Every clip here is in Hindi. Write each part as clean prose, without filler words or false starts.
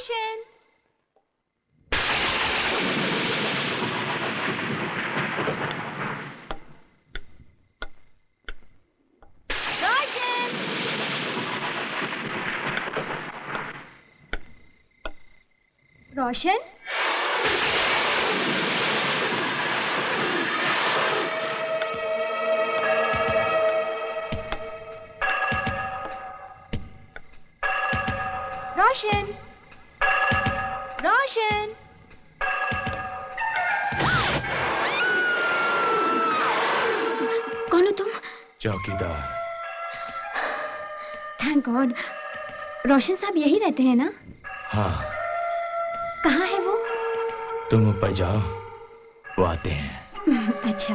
रोशन, रोशन, रोशन, रोशन, रोशन। कौन हो तुम? चौकीदार। Thank God. रोशन साहब यही रहते हैं ना? हाँ। कहाँ है वो? तुम ऊपर जाओ, वो आते हैं। अच्छा।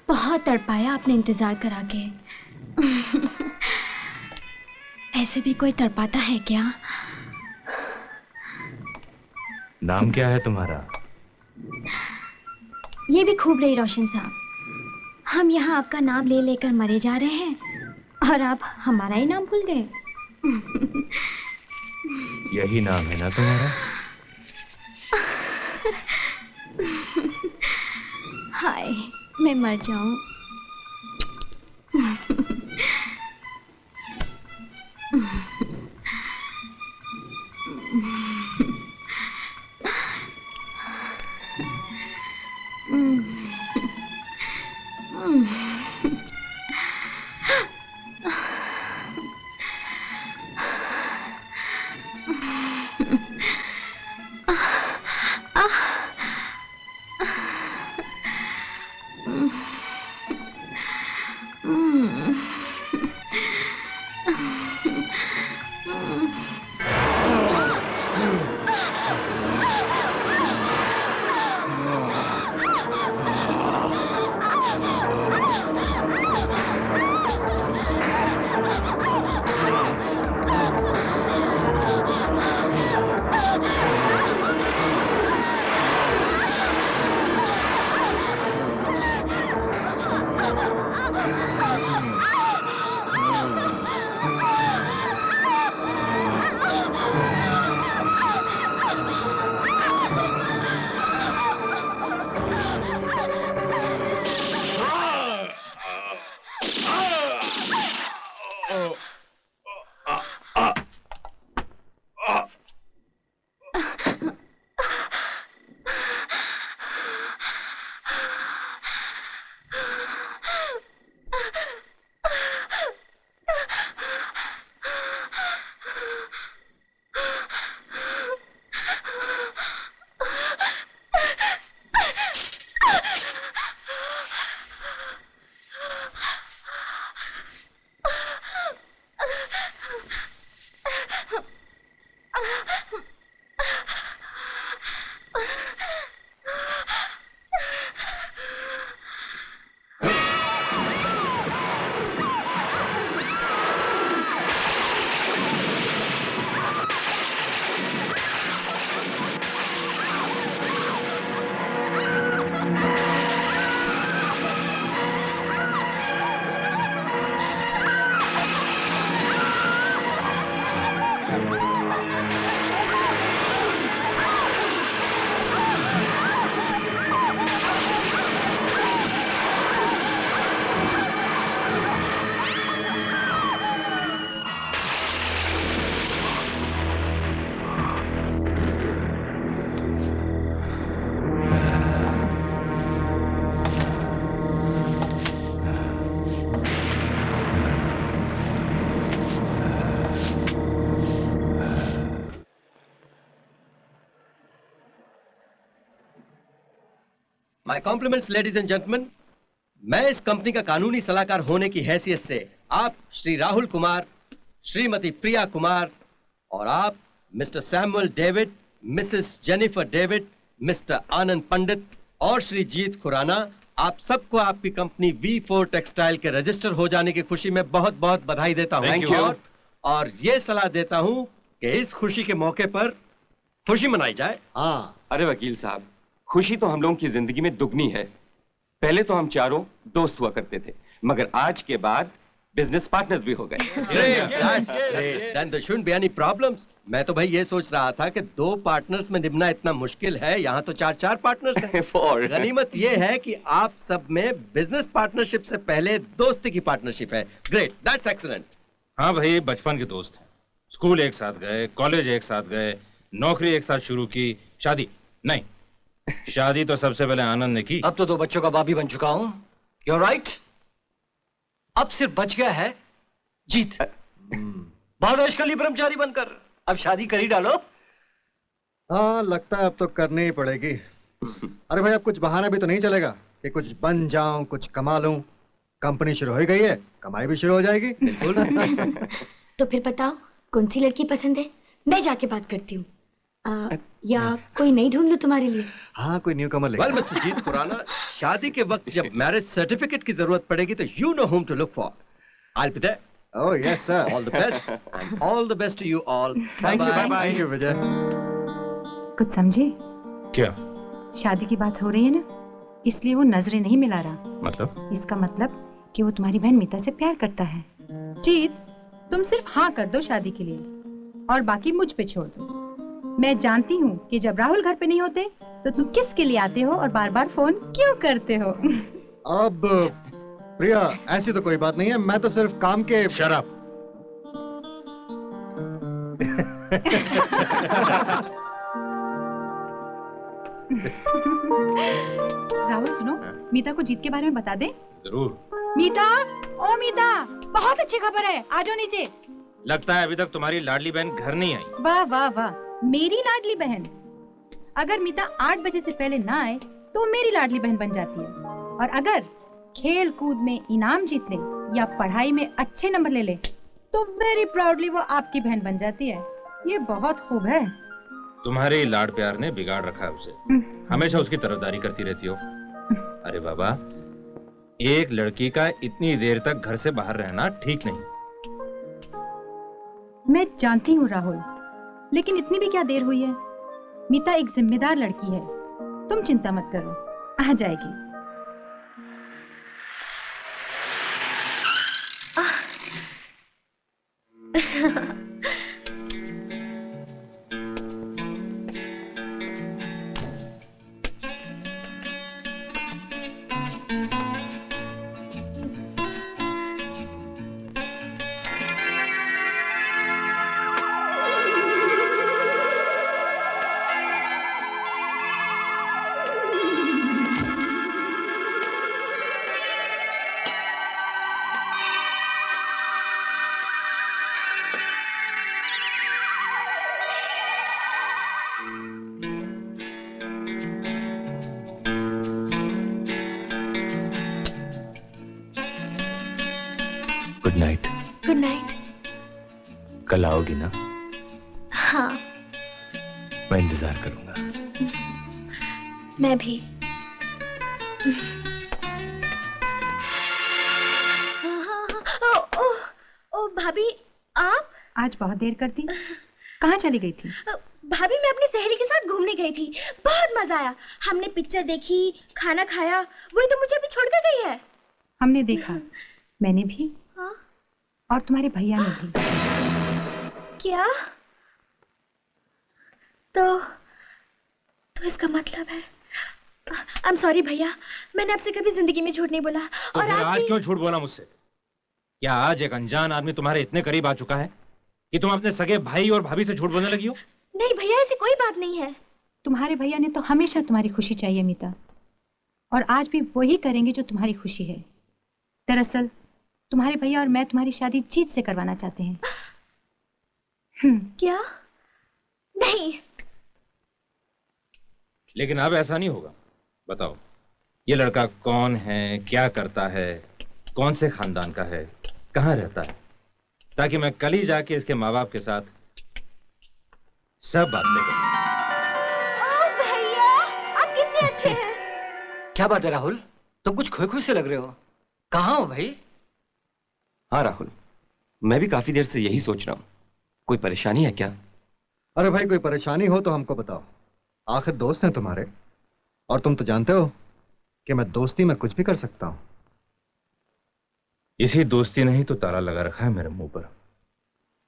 बहुत तड़पाया आपने इंतजार करा के। ऐसे भी कोई तड़पाता है क्या? नाम क्या है तुम्हारा? ये भी खूब रही रोशन साहब। हम यहाँ आपका नाम ले लेकर मरे जा रहे हैं और आप हमारा ही नाम भूल गए। यही नाम है ना तुम्हारा? हाय, मैं मर जाऊं। My compliments ladies and gentleman. मैं इस कंपनी का कानूनी सलाहकार होने की हैसियत से आप श्री राहुल कुमार, श्रीमती प्रिया कुमार और आप Mr Samuel David, Mrs Jennifer David, Mr Anand Pandit और श्री जीत खुराना, आप सबको आपकी कंपनी V4 टेक्सटाइल के रजिस्टर हो जाने की खुशी में बहुत बहुत बधाई देता हूं। Thank you. और ये सलाह देता हूं कि इस खुशी के मौके पर खुशी मनाई जाए। हाँ, अरे वकील साहब, खुशी तो हम लोगों की जिंदगी में दुगनी है। पहले तो हम चारों दोस्त हुआ करते थे, मगर आज के बाद बिजनेस पार्टनर्स भी हो गए। Then there shouldn't be any problems. मैं तो भाई ये सोच रहा था कि 2 पार्टनर्स में निभना इतना मुश्किल है, यहाँ तो 4 पार्टनर्स हैं। For गनीमत ये है कि आप सब में बिजनेस पार्टनरशिप से पहले दोस्ती की पार्टनरशिप है। Great, that's excellent. हाँ भाई, बचपन के दोस्त हैं। स्कूल एक साथ गए, कॉलेज एक साथ गए, नौकरी एक साथ शुरू की, शादी नहीं। शादी तो सबसे पहले आनंद ने की। अब तो 2 बच्चों का बाप भी बन चुका हूं। You're right. अब सिर्फ बच गया है जीत। महाराज का लिए ब्रह्मचारी बनकर अब शादी कर ही डालो। हाँ, लगता है अब तो करनी ही पड़ेगी। अरे भाई, अब कुछ बहाना भी तो नहीं चलेगा कि कुछ बन जाऊं, कुछ कमा लूं। कंपनी शुरू हो गई है, कमाई भी शुरू हो जाएगी। बिल्कुल। तो फिर बताओ कौन सी लड़की पसंद है, मैं जाके बात करती हूँ। या कोई नई ढूंढ लूं तुम्हारे लिए? हाँ, कोई न्यू कमर वेल मिस्टर जीत खुराना, शादी के वक्त जब मैरिज सर्टिफिकेट की जरूरत पड़ेगी तो you know whom to look for. I'll be there. Oh yes sir. All the best and all the best to you all. Thank you Vijay. कुछ समझे? क्या शादी की बात हो रही है ना, इसलिए वो नजरें नहीं मिला रहा। मतलब? इसका मतलब कि वो तुम्हारी बहन मीता से प्यार करता है। जीत, तुम सिर्फ हाँ कर दो शादी के लिए और बाकी मुझ पे छोड़ दो। मैं जानती हूँ कि जब राहुल घर पे नहीं होते तो तुम किसके लिए आते हो और बार बार फोन क्यों करते हो। अब प्रिया, ऐसी तो कोई बात नहीं है, मैं तो सिर्फ काम के। शराब। राहुल सुनो, मीता को जीत के बारे में बता दे। जरूर। मीता, ओ मीता, बहुत अच्छी खबर है, आ जाओ नीचे। लगता है अभी तक तुम्हारी लाडली बहन घर नहीं आई। वाह वाह वाह, मेरी लाडली बहन। अगर मीता 8 बजे से पहले ना आए तो वो मेरी लाडली बहन बन जाती है, और अगर खेल कूद में इनाम जीत ले या पढ़ाई में अच्छे नंबर ले ले तो वेरी प्राउडली वो आपकी बहन बन जाती है। ये बहुत खूब है। तुम्हारे लाड प्यार ने बिगाड़ रखा है उसे, हमेशा उसकी तरफदारी करती रहती हो। अरे बाबा, एक लड़की का इतनी देर तक घर से बाहर रहना ठीक नहीं। मैं जानती हूँ राहुल, लेकिन इतनी भी क्या देर हुई है। मीता एक जिम्मेदार लड़की है, तुम चिंता मत करो, आ जाएगी। Good night. कल आओगी ना? हाँ, मैं इंतजार करूंगा। मैं भी। ओ, ओ, ओ भाभी, आप? आज बहुत देर कर दी। कहाँ चली गई थी? भाभी, मैं अपनी सहेली के साथ घूमने गई थी। बहुत मजा आया। हमने पिक्चर देखी, खाना खाया। वही तो मुझे अभी छोड़कर गई है। हमने देखा, मैंने भी। हाँ? और तुम्हारे भैया ने भी। क्या? तो इसका मतलब है, आई एम सॉरी भैया, मैंने आपसे कभी जिंदगी में झूठ नहीं बोला। तो और आज भी... क्यों झूठ बोला मुझसे? क्या आज एक अनजान आदमी तुम्हारे इतने करीब आ चुका है कि तुम अपने सगे भाई और भाभी से झूठ बोलने लगी हो? नहीं भैया, ऐसी कोई बात नहीं है। तुम्हारे भैया ने तो हमेशा तुम्हारी खुशी चाहिए मीता, और आज भी वही करेंगे जो तुम्हारी खुशी है। दरअसल तुम्हारे भैया और मैं तुम्हारी शादी जीत से करवाना चाहते हैं। क्या? नहीं। लेकिन अब ऐसा नहीं होगा। बताओ, ये लड़का कौन है, क्या करता है, कौन से खानदान का है, कहाँ रहता है, ताकि मैं कल ही जाके इसके माँ बाप के साथ सब बात करूं। ओ भैया, आप कितने अच्छे हैं। क्या बात है राहुल, तुम कुछ खोए खोए से लग रहे हो। कहाँ हो भाई? हाँ राहुल, मैं भी काफी देर से यही सोच रहा हूँ। कोई परेशानी है क्या? अरे भाई, कोई परेशानी हो तो हमको बताओ। आखिर दोस्त हैं तुम्हारे, और तुम तो जानते हो कि मैं दोस्ती में कुछ भी कर सकता हूं। इसी दोस्ती ने ही तो ताला लगा रखा है मेरे मुंह पर।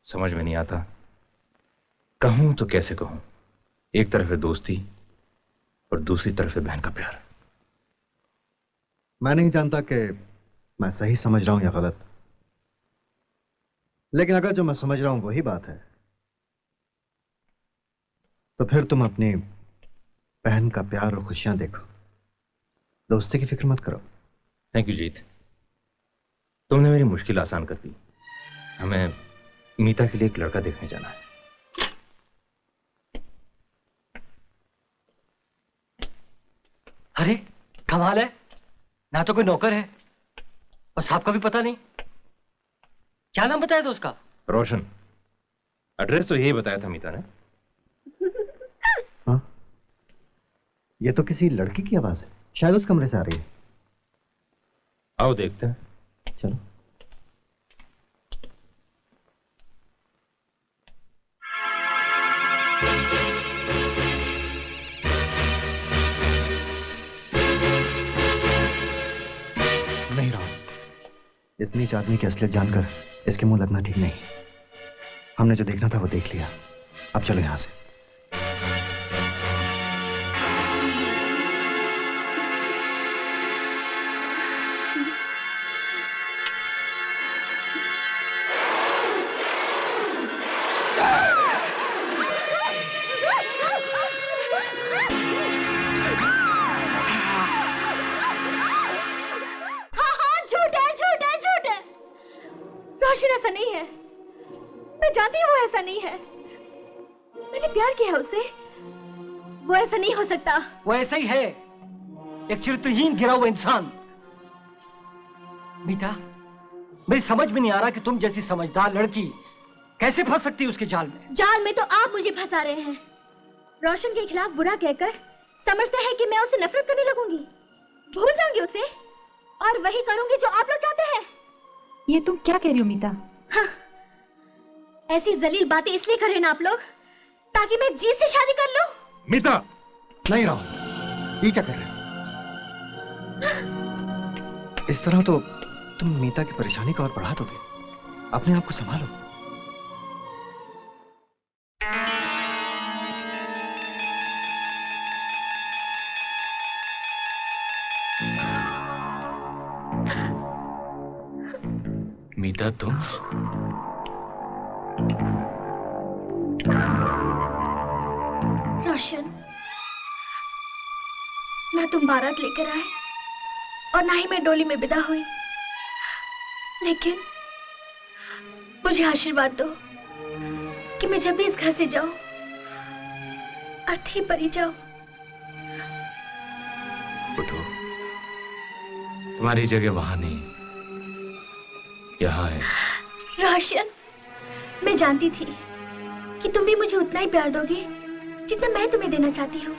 समझ में नहीं आता, कहूं तो कैसे कहूं। एक तरफ है दोस्ती और दूसरी तरफ है बहन का प्यार। मैं नहीं जानता कि मैं सही समझ रहा हूं या गलत, लेकिन अगर जो मैं समझ रहा हूं वही बात है, तो फिर तुम अपनी बहन का प्यार और खुशियां देखो, दोस्ती की फिक्र मत करो। थैंक यू जीत, तुमने मेरी मुश्किल आसान कर दी। हमें मीता के लिए एक लड़का देखने जाना है। अरे कमाल है, ना तो कोई नौकर है और साहब का भी पता नहीं। क्या नाम बताया था उसका? रोशन। एड्रेस तो यही बताया था मीता ने। हाँ, ये तो किसी लड़की की आवाज है, शायद उस कमरे से आ रही है। आओ देखते हैं। चलो। नहीं राहुल, इस नीच आदमी की असलियत जानकर इसके मुंह लगना ठीक नहीं। हमने जो देखना था वो देख लिया, अब चलो यहां से। रोशन ऐसा नहीं है, मैं जानती हूँ वो ऐसा नहीं है। मैंने प्यार किया है उससे, वो ऐसा नहीं हो सकता। वो ऐसा ही है, एक चरित्रहीन गिरा हुआ इंसान। मीता, मेरी समझ में नहीं आ रहा कि तुम जैसी समझदार लड़की कैसे फंस सकती है उसके जाल में। जाल में तो आप मुझे फंसा रहे हैं। रोशन के खिलाफ बुरा कहकर समझते हैं कि मैं उससे नफरत करने लगूंगी, भूल जाऊंगी उसे और वही करूंगी जो आप लोग चाहते हैं। ये तुम क्या कह रही हो मीता? हाँ, ऐसी जलील बातें इसलिए कर रहे हैं ना आप लोग, ताकि मैं जीत से शादी कर लूं। मीता! नहीं राहुल, ये क्या कर रहे हो? इस तरह तो तुम मीता की परेशानी को और बढ़ा दोगे। अपने आप को संभालो। मीता, तुम? रोशन, ना तुम बारात लेकर आए और ना ही मैं डोली में विदा हुई, लेकिन मुझे आशीर्वाद दो कि मैं जब भी इस घर से जाऊं अर्थी परी जाऊं। उठो, तुम्हारी जगह वहां नहीं, यहाँ है। रोशन, मैं जानती थी कि तुम भी मुझे उतना ही प्यार दोगे जितना मैं तुम्हें देना चाहती हूँ।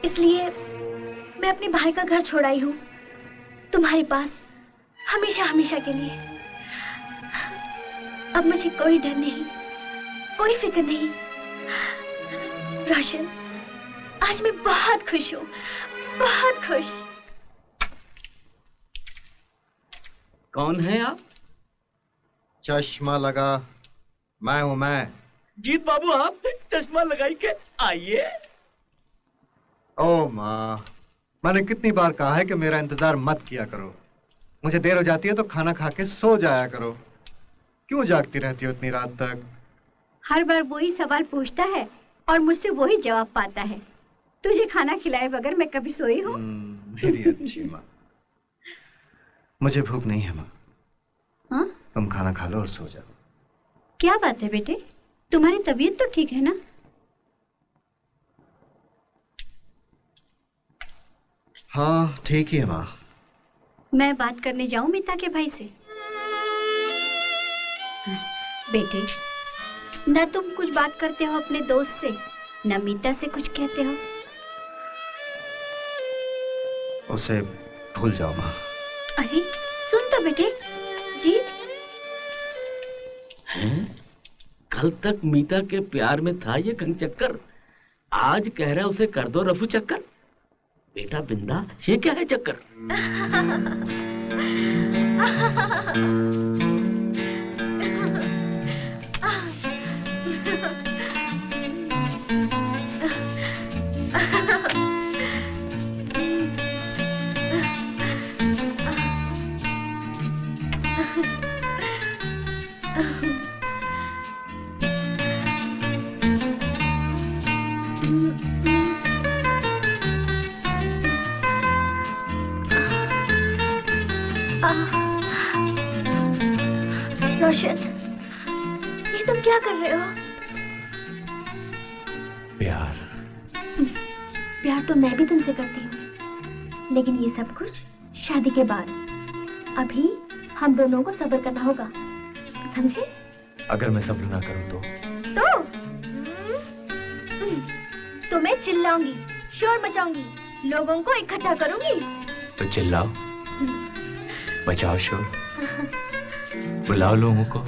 इसलिए मैं अपने भाई का घर छोड़ आई हूँ तुम्हारे पास हमेशा हमेशा के लिए। अब मुझे कोई डर नहीं, कोई फिक्र नहीं। रोशन, आज मैं बहुत खुश हूँ, बहुत खुश। कौन है आप? चश्मा लगा, मैं हूं मैं। जीत बाबू, आप चश्मा लगाई के आइए। ओ माँ, मैंने कितनी बार कहा है कि मेरा इंतजार मत किया करो। मुझे देर हो जाती है तो खाना खा के सो जाया करो। क्यों जागती रहती हो इतनी रात तक? हर बार वही सवाल पूछता है और मुझसे वही जवाब पाता है। तुझे खाना खिलाए बगैर मैं कभी सोई हूँ? मेरी अच्छी माँ। मुझे भूख नहीं है माँ। हाँ? तुम खाना खा लो और सो जाओ। क्या बात है बेटे, तुम्हारी तबीयत तो ठीक है ना? हाँ ठीक ही है माँ। मैं बात करने जाऊं मीता के भाई से? बेटे, न तुम कुछ बात करते हो अपने दोस्त से, न मीता से कुछ कहते हो। उसे भूल जाओ माँ। अरे सुन तो बेटे, जीत। हैं? कल तक मीता के प्यार में था ये घनचक्कर, आज कह रहा है उसे कर दो रफू चक्कर। बेटा बिंदा, ये क्या है चक्कर? रोशन, ये तुम क्या कर रहे हो? प्यार। प्यार तो मैं भी तुमसे करती हूँ, लेकिन ये सब कुछ शादी के बाद। अभी हम दोनों को सब्र करना होगा, समझे? अगर मैं सब्र ना करूं तो? तो मैं चिल्लाऊंगी, शोर मचाऊंगी, लोगों को इकट्ठा करूंगी। तो चिल्लाओ, मचाओ शोर, बुलाओ लोगों को।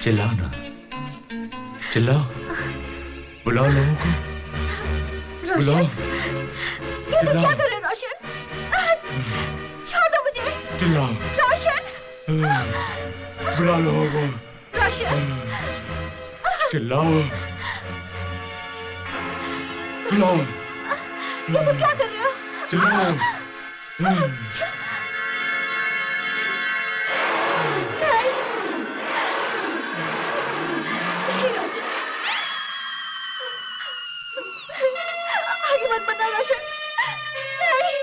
चिल्लाओ ना, चिल्लाओ, बुलाओ लोगों को, बुलाओ। ये तुम क्या कर रहे हो रोशन? छोड़ दो मुझे। चिल्लाओ, रोशन, बुलाओ लोगों को। रोशन, चिल्लाओ, बुलाओ। ये तुम क्या कर रहे हो? चिल्लाओ। आगे मत बढ़ना रोशन, नहीं।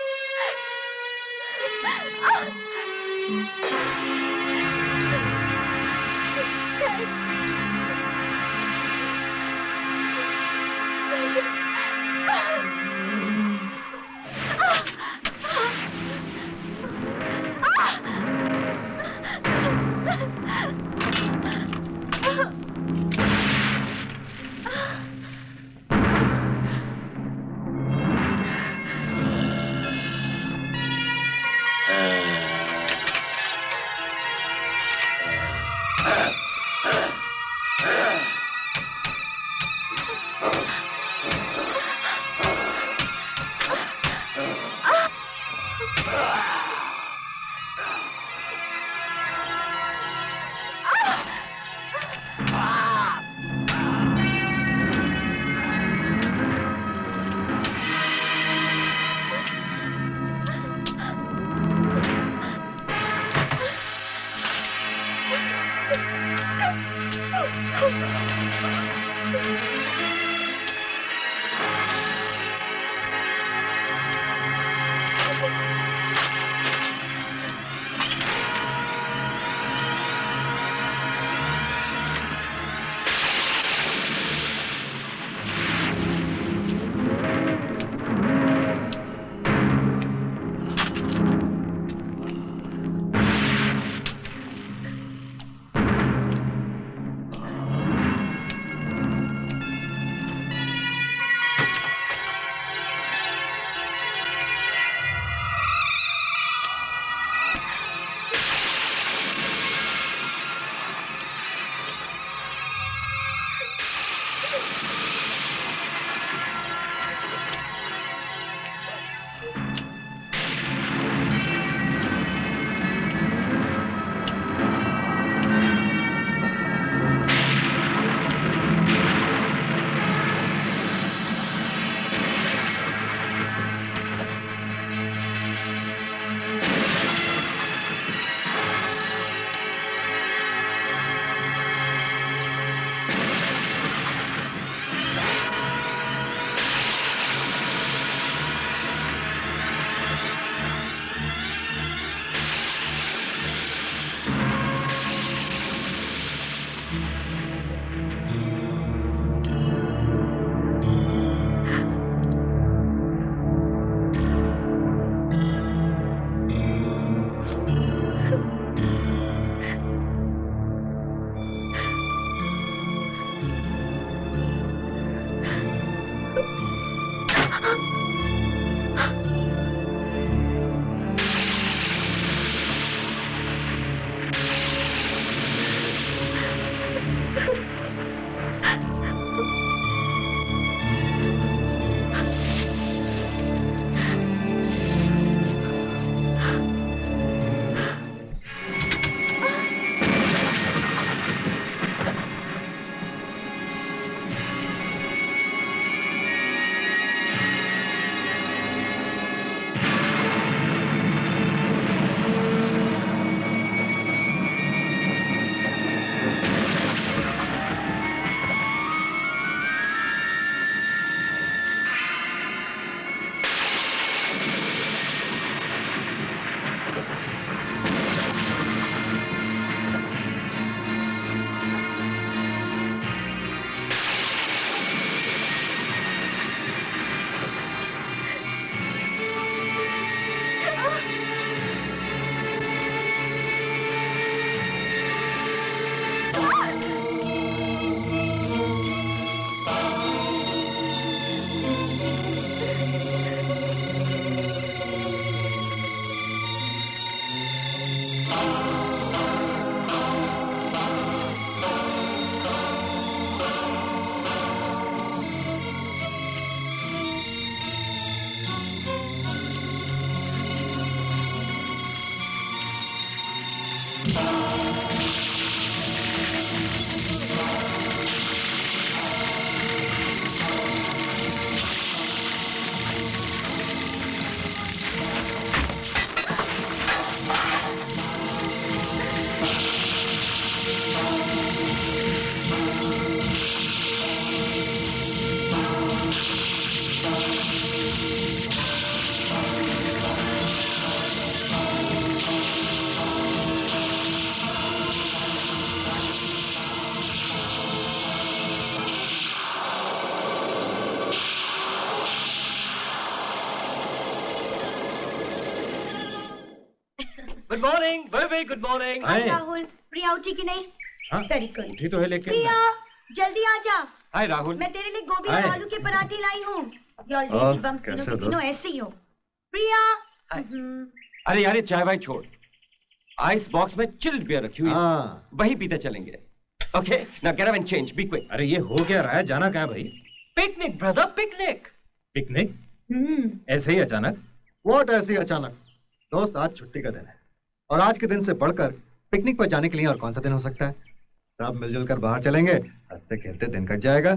Good morning, very very good morning. Hi hi. Rahul, Priya उठी कि नहीं? हाँ, वेरी गुड। उठी तो है लेकिन प्रिया, जल्दी आ जा। हाय राहुल। मैं तेरे लिए गोभी और हाय। आलू के पराठे लाई हूँ। योर और लेजी बम्स तीनों कैसे के हो तीनों ऐसे ही हो। प्रिया। हाय। अरे यार ये चाय वाय छोड़, आइस बॉक्स में चिल्ड बियर रखी हुई है, हाँ वही पीते चलेंगे। Okay now get up and change, be quick. अरे ये हो क्या रहा है? जाना कहाँ है भाई? Picnic brother, picnic. पिकनिक? ऐसे ही अचानक? व्हाट ऐसी अचानक? दोस्त आज छुट्टी का दिन है और आज के दिन से बढ़कर पिकनिक पर जाने के लिए और कौन सा दिन हो सकता है? सब मिलजुल कर बाहर चलेंगे, हंसते खेलते दिन कट जाएगा।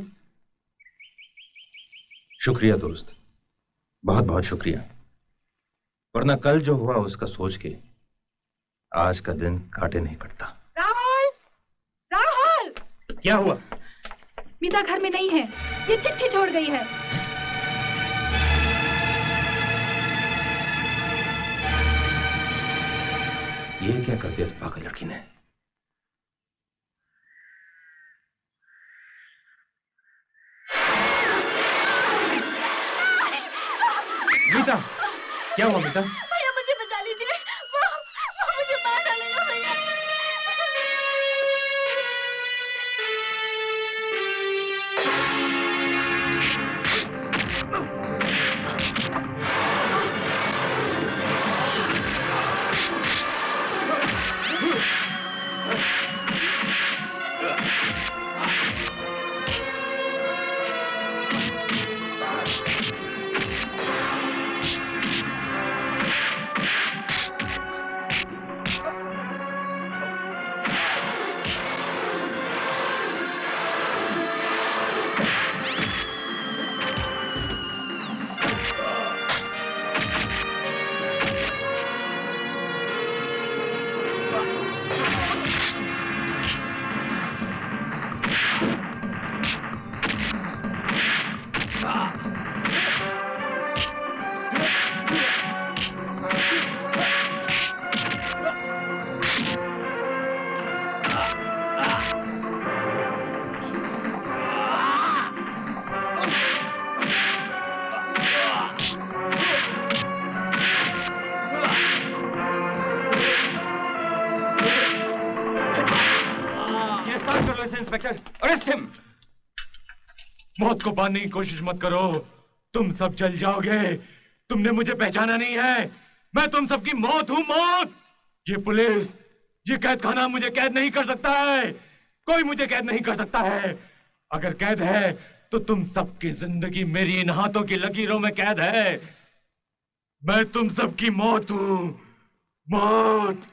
शुक्रिया दोस्त, बहुत बहुत शुक्रिया, वरना कल जो हुआ उसका सोच के आज का दिन काटे नहीं कटता। राहुल, राहुल, क्या हुआ? मीता घर में नहीं है, ये चिट्ठी छोड़ गई है। ये क्या कर दिया इस पागल लड़की ने? मीता, क्या हुआ मीता? भैया मुझे बचा लीजिए, वो मुझे मार डालेगा भैया। Inspector, arrest him. मौत को पाने की कोशिश मत करो, तुम सब जल जाओगे। तुमने मुझे पहचाना नहीं है, मैं तुम सबकी मौत हूं, मौत। ये पुलिस, ये कैद खाना मुझे कैद नहीं कर सकता है, कोई मुझे कैद नहीं कर सकता है। अगर कैद है तो तुम सबकी जिंदगी मेरी इन हाथों की लकीरों में कैद है। मैं तुम सबकी मौत हूं, मौत।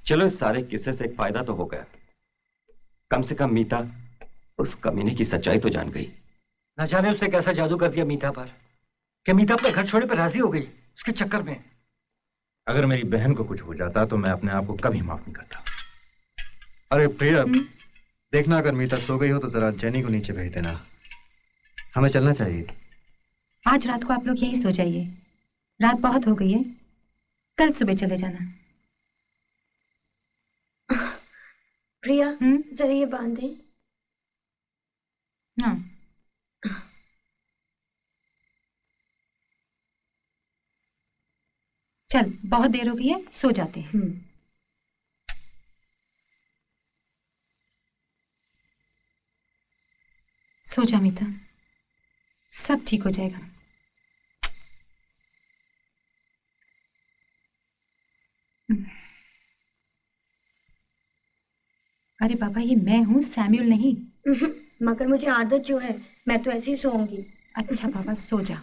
चलो इस सारे किस्से से एक फायदा तो हो गया, कम से कम मीता उस कमीने की सच्चाई तो जान गई। न जाने उसने कैसा जादू कर दिया मीता पर कि मीता अपने घर छोड़ने पर राजी हो गई उसके चक्कर में। अगर मेरी बहन को कुछ हो जाता तो मैं अपने आप को कभी माफ नहीं करता। अरे प्रिया, देखना अगर मीता सो गई हो तो जरा जेनी को नीचे भेज देना, हमें चलना चाहिए। आज रात को आप लोग यहीं सो जाइए, रात बहुत हो गई है, कल सुबह चले जाना। प्रिया, जरा ये बांध दे। हाँ। चल, बहुत देर हो गई है, सो जाते हैं। सो जा मीता, सब ठीक हो जाएगा। अरे पापा, ये मैं हूँ, सैम्यूल नहीं। मगर मुझे आदत जो है, मैं तो ऐसे ही सोऊंगी। अच्छा पापा, सो जा।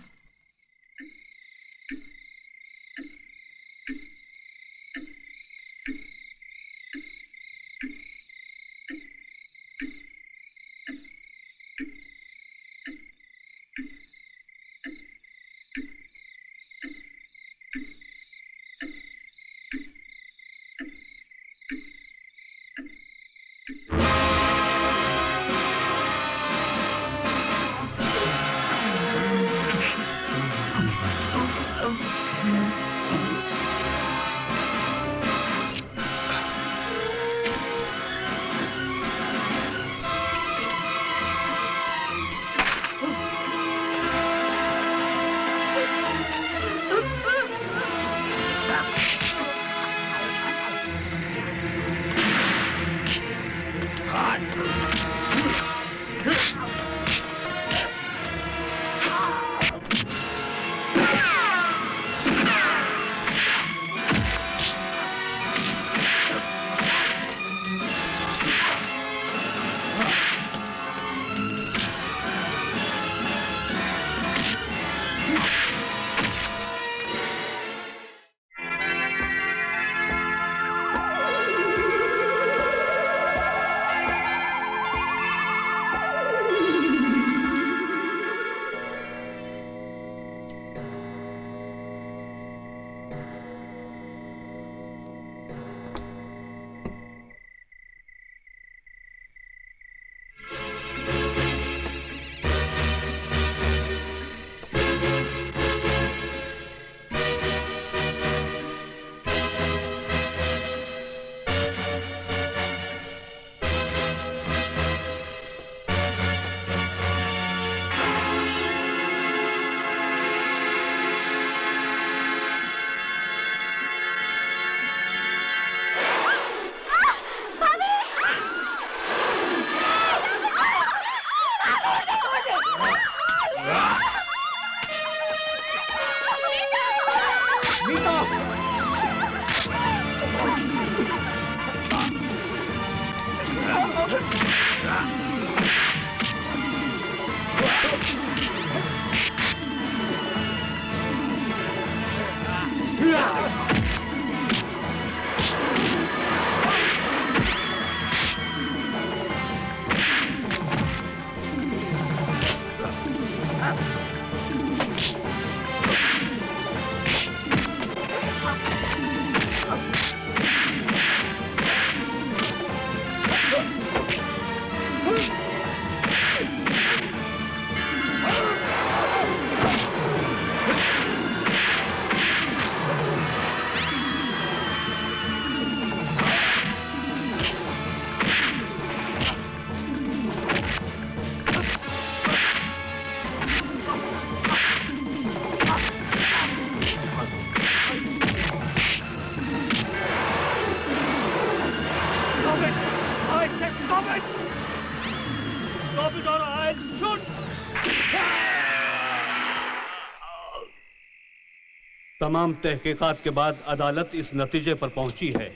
तमाम तहकीकात के बाद अदालत इस नतीजे पर पहुंची है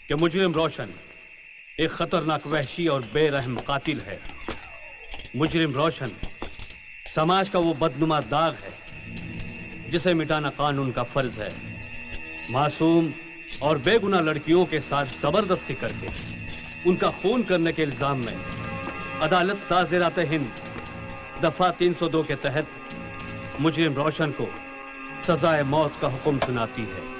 कि मुजरिम रोशन एक खतरनाक वहशी और बेरहम कातिल है। मुजरिम रोशन समाज का वो बदनुमा दाग है जिसे मिटाना कानून का फर्ज है। मासूम और बेगुनाह लड़कियों के साथ जबरदस्ती करके उनका खून करने के इल्जाम में अदालत ताज़िरात हिंद दफा 302 के तहत मुजरिम रोशन को सजाए मौत का हुक्म सुनाती है।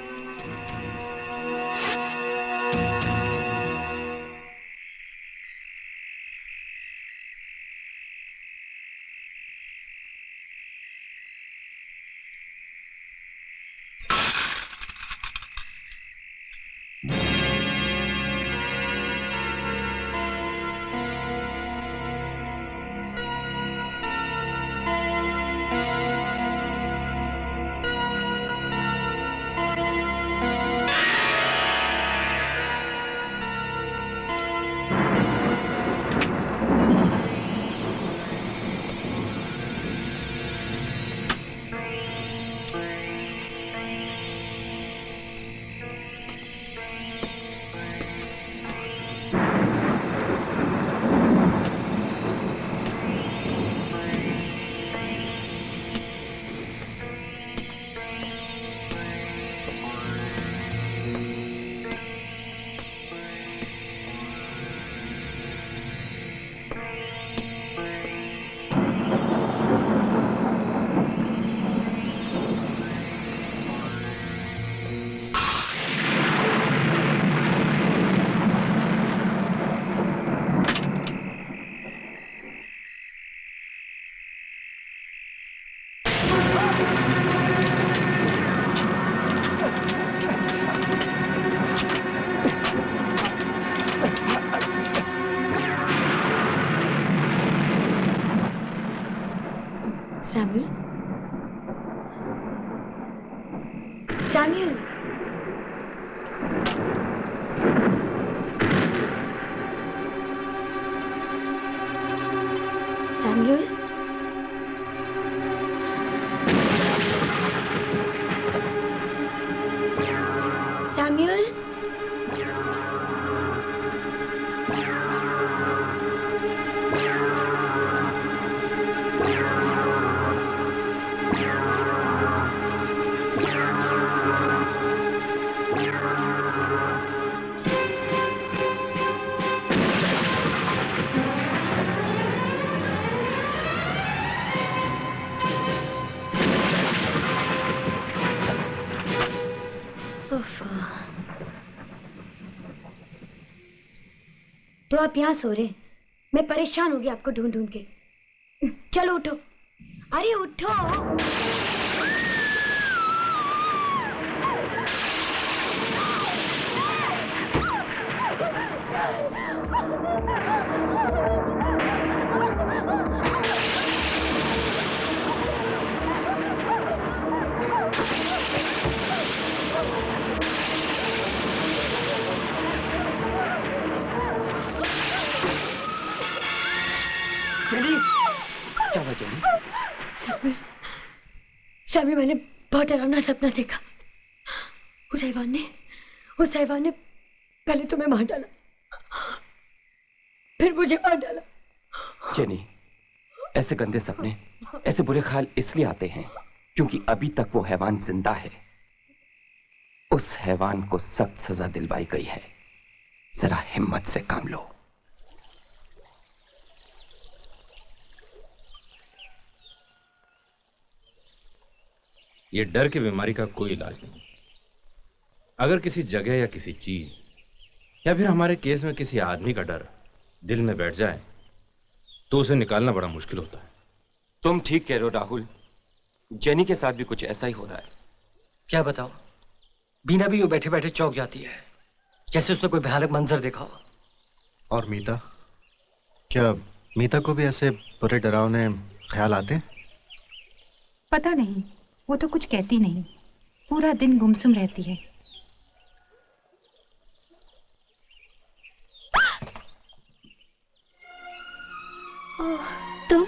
सैम्यूल, सैम्यूल, सैम्यूल, तो आप यहाँ सो रहे? मैं परेशान हो गई आपको ढूंढ ढूंढ के। चलो उठो, अरे उठो। क्या हुआ जेनी? सैमी, मैंने बहुत डरावना सपना देखा। उस हैवान ने पहले तुम्हें मार डाला, फिर मुझे मार डाला। जेनी, ऐसे गंदे सपने, ऐसे बुरे ख्याल इसलिए आते हैं क्योंकि अभी तक वो हैवान जिंदा है। उस हैवान को सख्त सजा दिलवाई गई है। जरा हिम्मत से काम लो। ये डर की बीमारी का कोई इलाज नहीं। अगर किसी जगह या किसी चीज या फिर हमारे केस में किसी आदमी का डर दिल में बैठ जाए तो उसे निकालना बड़ा मुश्किल होता है। तुम ठीक कह रहे हो राहुल, जेनी के साथ भी कुछ ऐसा ही हो रहा है। क्या बताओ, बीना भी यूं बैठे बैठे चौंक जाती है, जैसे उसने कोई भयानक मंजर देखा हो। और मीता, क्या मीता को भी ऐसे बुरे डरावने ख्याल आते हैं? पता नहीं, वो तो कुछ कहती नहीं, पूरा दिन गुमसुम रहती है। ओह, तुम?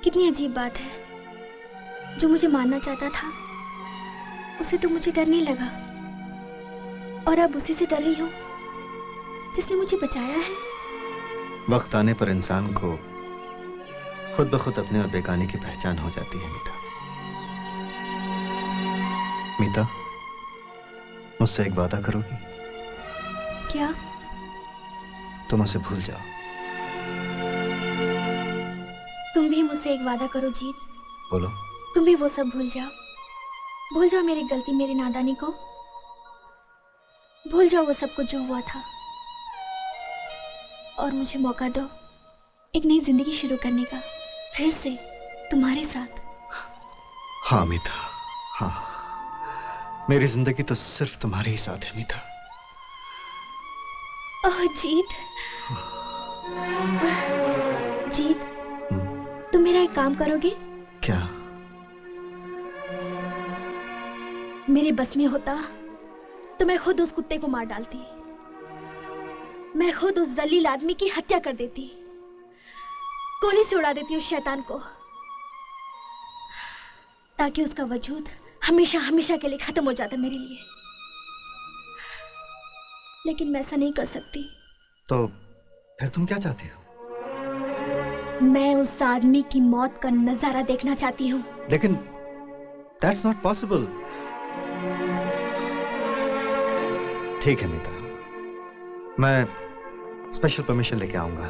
कितनी अजीब बात है। जो मुझे मारना चाहता था उसे तो मुझे डर नहीं लगा, और अब उसी से डर रही हूँ जिसने मुझे बचाया है। वक्त आने पर इंसान को खुद ब खुद अपने और बेगानी की पहचान हो जाती है। मीता, मुझसे एक वादा करोगी? क्या? तुम उसे भूल जाओ। तुम भी मुझसे एक वादा करो जीत। बोलो। तुम भी वो सब भूल जाओ। भूल जाओ मेरी गलती, मेरी नादानी को। भूल जाओ वो सब कुछ जो हुआ था, और मुझे मौका दो एक नई जिंदगी शुरू करने का, फिर से तुम्हारे साथ। हाँ मीता, हाँ, मेरी जिंदगी तो सिर्फ तुम्हारे ही साथ है मीता। ओह जीत, जीत, तुम मेरा एक काम करोगे? क्या? मेरे बस में होता तो मैं खुद उस कुत्ते को मार डालती। मैं खुद उस जलील आदमी की हत्या कर देती, गोली से उड़ा देती उस शैतान को, ताकि उसका वजूद हमेशा हमेशा के लिए खत्म हो जाता मेरे लिए। लेकिन मैं ऐसा नहीं कर सकती। तो फिर तुम क्या चाहती हो? मैं उस आदमी की मौत का नजारा देखना चाहती हूँ। लेकिन that's not possible। ठीक है मीता, मैं स्पेशल परमिशन लेके आऊंगा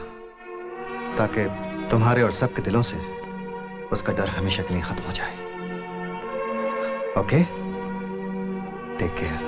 ताकि तुम्हारे और सबके दिलों से उसका डर हमेशा के लिए खत्म हो जाए। Okay, take care.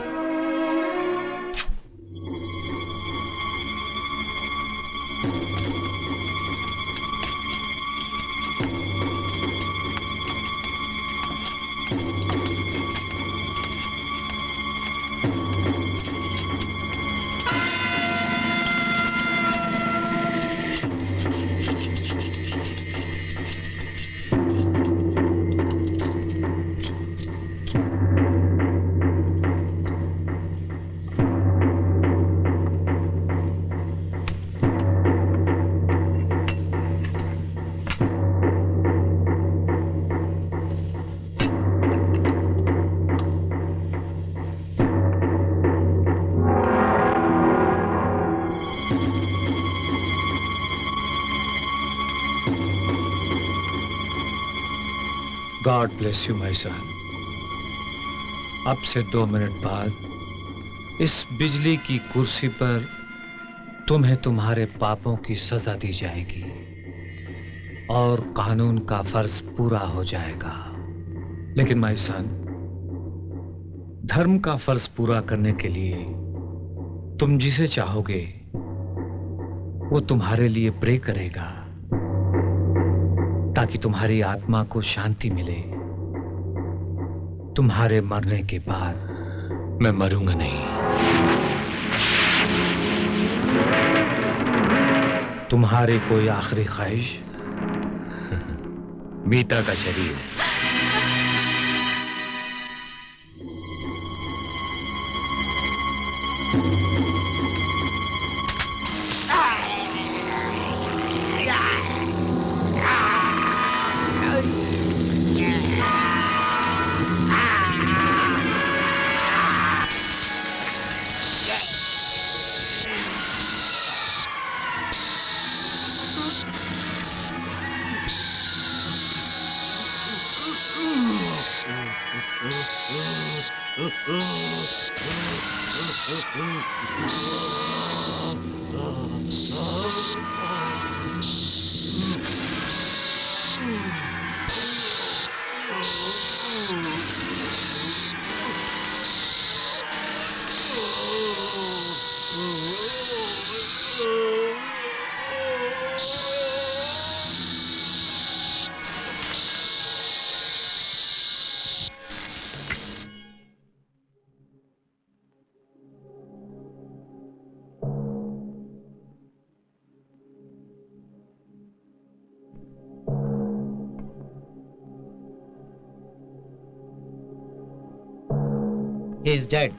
God bless you my son. अब से 2 मिनट बाद इस बिजली की कुर्सी पर तुम्हें तुम्हारे पापों की सजा दी जाएगी और कानून का फर्ज पूरा हो जाएगा। लेकिन माय सन, धर्म का फर्ज पूरा करने के लिए तुम जिसे चाहोगे वो तुम्हारे लिए प्रे करेगा ताकि तुम्हारी आत्मा को शांति मिले। तुम्हारे मरने के बाद मैं मरूंगा नहीं। तुम्हारी कोई आखिरी ख्वाहिश? मीता का शरीर। He is dead.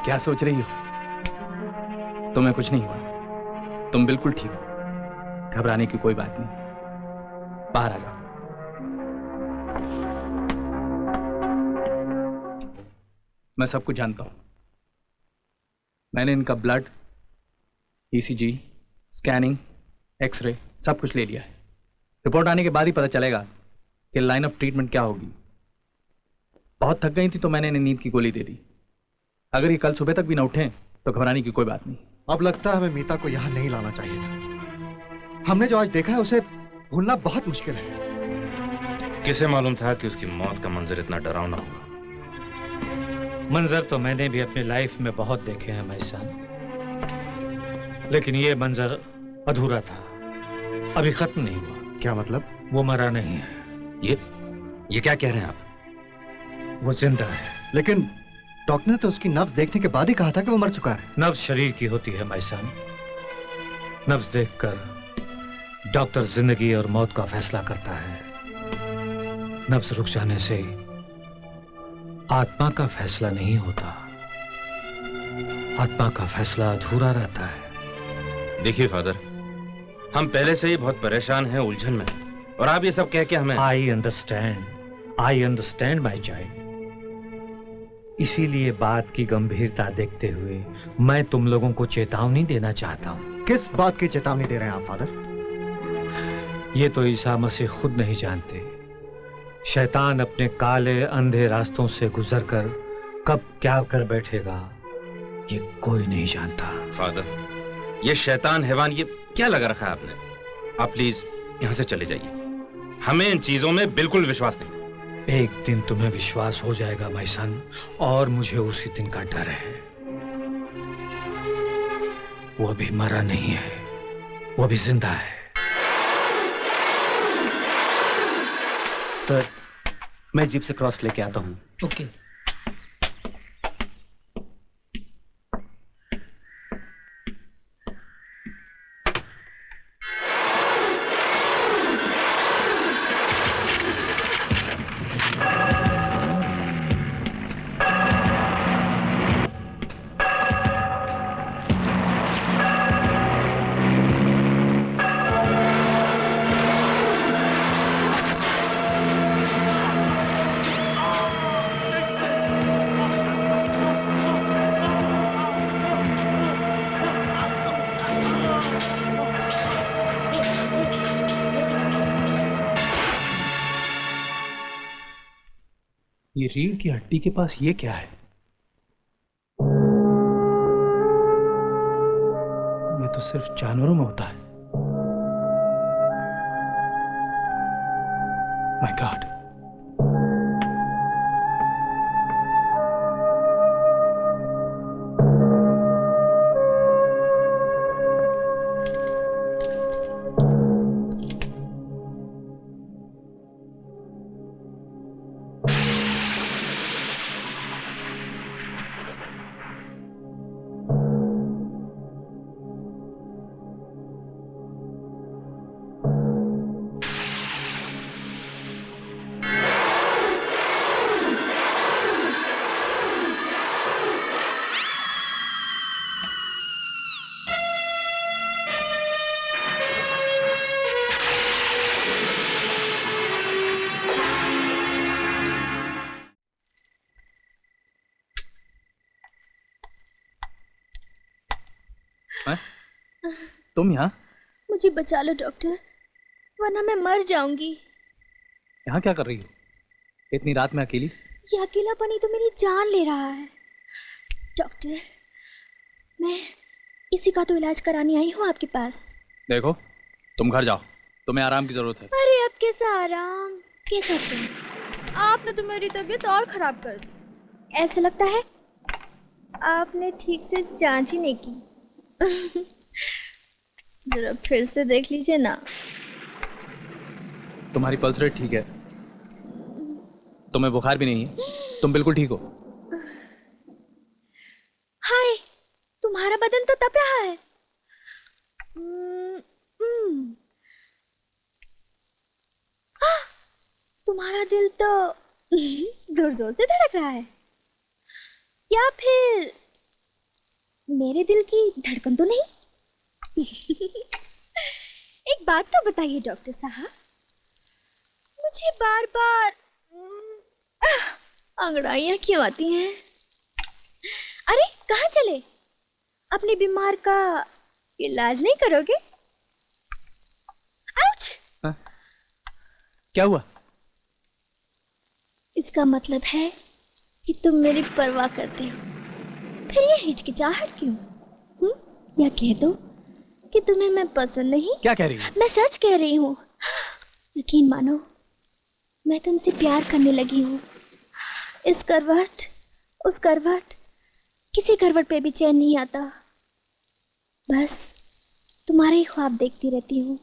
क्या सोच रही हो? तुम्हें कुछ नहीं हुआ, तुम बिल्कुल ठीक हो, घबराने की कोई बात नहीं। बाहर आ जाओ। मैं सब कुछ जानता हूं। मैंने इनका ब्लड, ईसीजी, स्कैनिंग, एक्सरे सब कुछ ले लिया है। रिपोर्ट आने के बाद ही पता चलेगा कि लाइन ऑफ ट्रीटमेंट क्या होगी। बहुत थक गई थी तो मैंने इन्हें नींद की गोली दे दी। अगर ये कल सुबह तक भी ना उठें तो घबराने की कोई बात नहीं। अब लगता है हमें मीता को यहाँ नहीं लाना चाहिए था। हमने जो आज देखा है उसे भूलना बहुत मुश्किल है। किसे मालूम था कि उसकी मौत का मंजर इतना डरावना होगा? मंजर तो मैंने भी अपनी लाइफ में बहुत देखे हैं भाई साहब, लेकिन ये मंजर अधूरा था, अभी खत्म नहीं हुआ। क्या मतलब? वो मरा नहीं है। ये क्या कह रहे हैं आप? वो जिंदा है। लेकिन डॉक्टर ने तो उसकी नब्ज देखने के बाद ही कहा था कि वो मर चुका है। नब्ज शरीर की होती है भाई साहब। नब्ज देखकर डॉक्टर जिंदगी और मौत का फैसला करता है। नब्ज रुक जाने से आत्मा का फैसला नहीं होता, आत्मा का फैसला अधूरा रहता है। देखिए फादर, हम पहले से ही बहुत परेशान हैं, उलझन में, और आप ये सब कह के हमें। I understand my child. इसीलिए बात की गंभीरता देखते हुए मैं तुम लोगों को चेतावनी देना चाहता हूँ। किस बात की चेतावनी दे रहे हैं आप फादर? ये तो ईसा मसीह खुद नहीं जानते। शैतान अपने काले अंधे रास्तों से गुजरकर कब क्या कर बैठेगा ये कोई नहीं जानता। फादर, ये शैतान हैवान, ये क्या लगा रखा है आपने? आप प्लीज यहाँ से चले जाइए, हमें इन चीजों में बिल्कुल विश्वास नहीं। एक दिन तुम्हें विश्वास हो जाएगा माय सन, और मुझे उसी दिन का डर है। वो अभी मरा नहीं है, वो अभी जिंदा है। सर, मैं जीप से क्रॉस लेके आता हूँ। ओके। ये रीढ़ की हड्डी के पास ये क्या है? ये तो सिर्फ जानवरों में होता है। My God. तुम यहाँ? मुझे बचा लो डॉक्टर, वरना मैं मर जाऊंगी। यहाँ क्या कर रही हो इतनी रात में अकेली? ये अकेलापन ही तो मेरी जान ले रहा है डॉक्टर। मैं इसी का तो इलाज कराने आई हूँ आपके पास। देखो, तुम घर जाओ, तुम्हें आराम की जरूरत है। अरे अब कैसा आराम, कैसा चैन? आपने तो मेरी तबीयत और खराब कर दी। ऐसा लगता है आपने ठीक से जांच ही नहीं की। जरा फिर से देख लीजिए ना। तुम्हारी पल्स रेट ठीक है, तुम्हें बुखार भी नहीं है, तुम बिल्कुल ठीक हो। हाय, तुम्हारा बदन तो तप रहा है। तुम्हारा दिल तो जोर जोर से धड़क रहा है, या फिर मेरे दिल की धड़कन तो नहीं? एक बात तो बताइए डॉक्टर साहब, मुझे बार बार अंगड़ाइयां क्यों आती हैं? अरे कहाँ चले? अपने बीमार का इलाज नहीं करोगे? आउच! क्या हुआ? इसका मतलब है कि तुम मेरी परवाह करते हो, फिर ये हिचकिचाहट क्यों? या कह दो कि तुम्हें मैं पसंद नहीं। क्या कह रही हो? मैं सच कह रही हूँ, यकीन मानो, मैं तुमसे प्यार करने लगी हूँ। इस करवट उस करवट, किसी करवट पे भी चैन नहीं आता। बस तुम्हारे ही ख्वाब देखती रहती हूँ,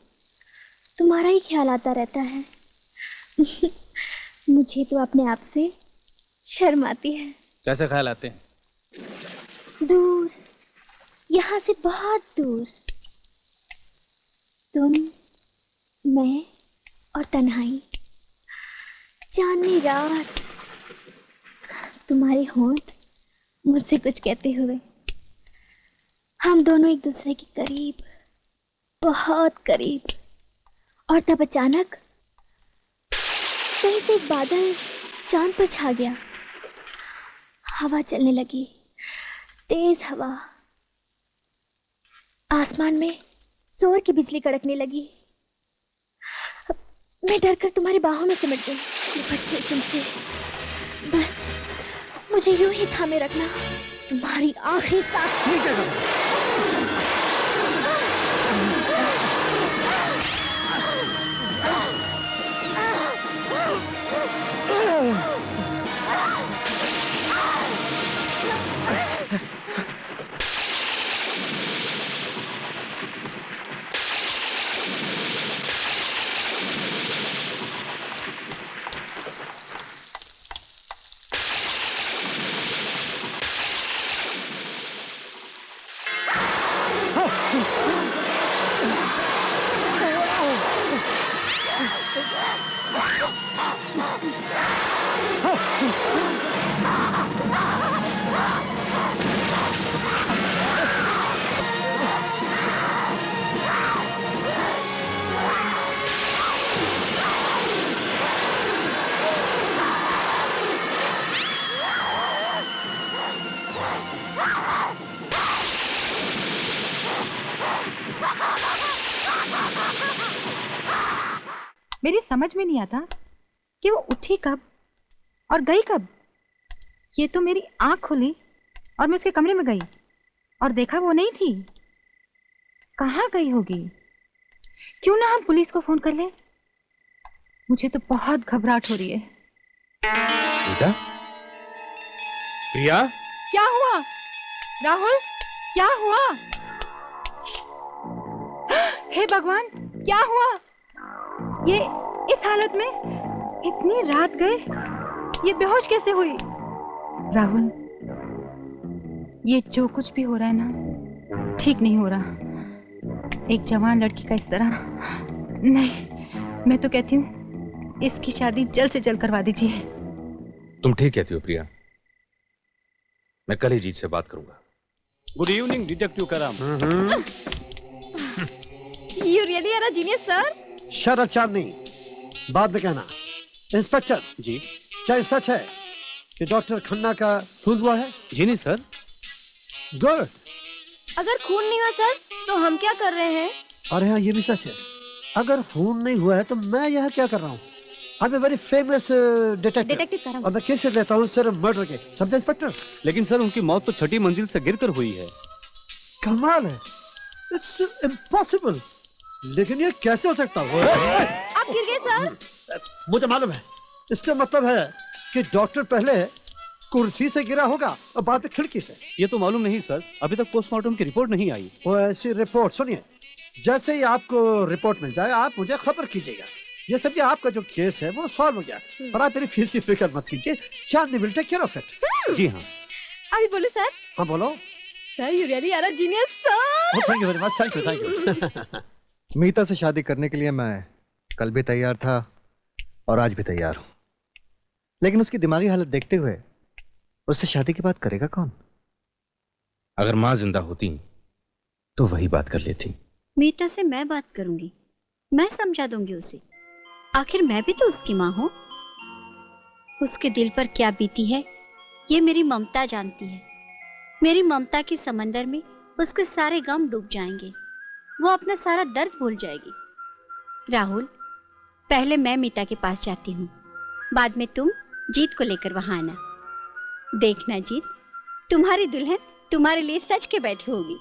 तुम्हारा ही ख्याल आता रहता है। मुझे तो अपने आप से शर्म आती है। कैसे ख्याल आते हैं? दूर, यहाँ से बहुत दूर, तुम, मैं और तन्हाई, चांदनी रात, तुम्हारे होंठ मुझसे कुछ कहते हुए, हम दोनों एक दूसरे के करीब, बहुत करीब। और तब अचानक कहीं से एक बादल चांद पर छा गया, हवा चलने लगी, तेज हवा, आसमान में जोर की बिजली कड़कने लगी। मैं डरकर तुम्हारी बाहों में सिमट गई, लिपट गई तुमसे। बस मुझे यूं ही थामे रखना, तुम्हारी आखिरी सांस। मेरी समझ में नहीं आता कि वो उठी कब और गई कब। ये तो मेरी आंख खुली और मैं उसके कमरे में गई और देखा वो नहीं थी। कहाँ गई होगी? क्यों ना हम पुलिस को फोन कर लें? मुझे तो बहुत घबराहट हो रही है। प्रिया? प्रिया? क्या हुआ राहुल? क्या हुआ? हे भगवान, क्या हुआ? ये इस हालत में इतनी रात गए, ये बेहोश कैसे हुई? राहुल, ये जो कुछ भी हो रहा है ना, ठीक नहीं हो रहा। एक जवान लड़की का इस तरह नहीं। मैं तो कहती हूँ इसकी शादी जल्द से जल्द करवा दीजिए। तुम ठीक कहती हो प्रिया, मैं कल ही जीत से बात करूंगा। गुड इवनिंग डिटेक्टिव कराम। You really are a genius, sir? शरद चांदनी, बाद में कहना। इंस्पेक्टर जी, क्या ये सच है कि डॉक्टर खन्ना का खून हुआ है? जी नहीं सर। गुड। अगर खून नहीं हुआ सर, तो हम क्या कर रहे हैं? अरे हाँ, ये भी सच है। अगर खून नहीं हुआ है तो मैं यहाँ क्या कर रहा हूँ? I am very famous detective कराम। और मैं केसेस लेता हूँ सिर्फ मर्डर के। Sub inspector. लेकिन सर उनकी मौत तो 6ठी मंजिल से गिरकर हुई है। कमाल है, इट्स इम्पॉसिबल। लेकिन ये कैसे हो सकता है? आप गिर गए सर? मुझे मालूम है। इसका मतलब है कि डॉक्टर पहले कुर्सी से गिरा होगा और बाद में खिड़की से। ये तो मालूम नहीं सर, अभी तक पोस्टमार्टम की रिपोर्ट नहीं आई। वो ऐसी रिपोर्ट, सुनिए, जैसे ही आपको रिपोर्ट मिल जाए आप मुझे खबर कीजिएगा। ये समझिए आपका जो केस है वो सॉल्व हो गया। पर आप मेरी फीस की फिक्र मत कीजिए, Chandni will take care of it. जी हाँ। अभी बोलो सर। हाँ बोलो। Sir, you really are a genius, sir. Thank you very much, thank you. Meeta से शादी करने के लिए मैं कल भी तैयार था और आज भी तैयार हूँ, लेकिन उसकी दिमागी हालत देखते हुए उससे शादी की बात करेगा कौन? अगर माँ जिंदा होती तो वही बात कर लेती। मीता से मैं बात करूंगी, मैं समझा दूंगी उसे। आखिर मैं भी तो उसकी माँ हूँ। उसके दिल पर क्या बीती है ये मेरी ममता जानती है। मेरी ममता के समंदर में उसके सारे गम डूब जाएंगे, वो अपना सारा दर्द भूल जाएगी। राहुल, पहले मैं मीता के पास जाती हूँ, बाद में तुम जीत को लेकर वहां आना। देखना जीत, तुम्हारी दुल्हन तुम्हारे लिए सच के बैठी होगी।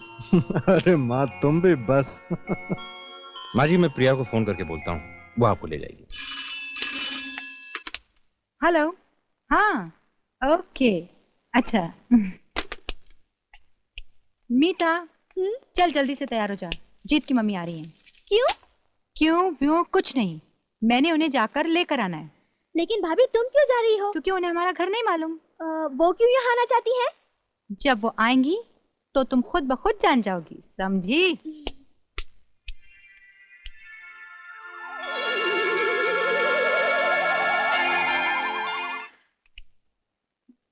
अरे माँ, तुम भी बस। माँ जी, मैं प्रिया को फोन करके बोलता हूँ, वो आपको ले जाएगी। हेलो। हाँ, ओके, अच्छा। मीता, चल जल्दी से तैयार हो जा, जीत की मम्मी आ रही हैं। क्यों? क्यों कुछ नहीं, मैंने उन्हें जाकर लेकर आना है। लेकिन भाभी तुम क्यों जा रही हो? क्योंकि उन्हें हमारा घर नहीं मालूम। वो क्यों यहाँ आना चाहती है? जब वो आएंगी तो तुम खुद ब खुद जान जाओगी, समझी?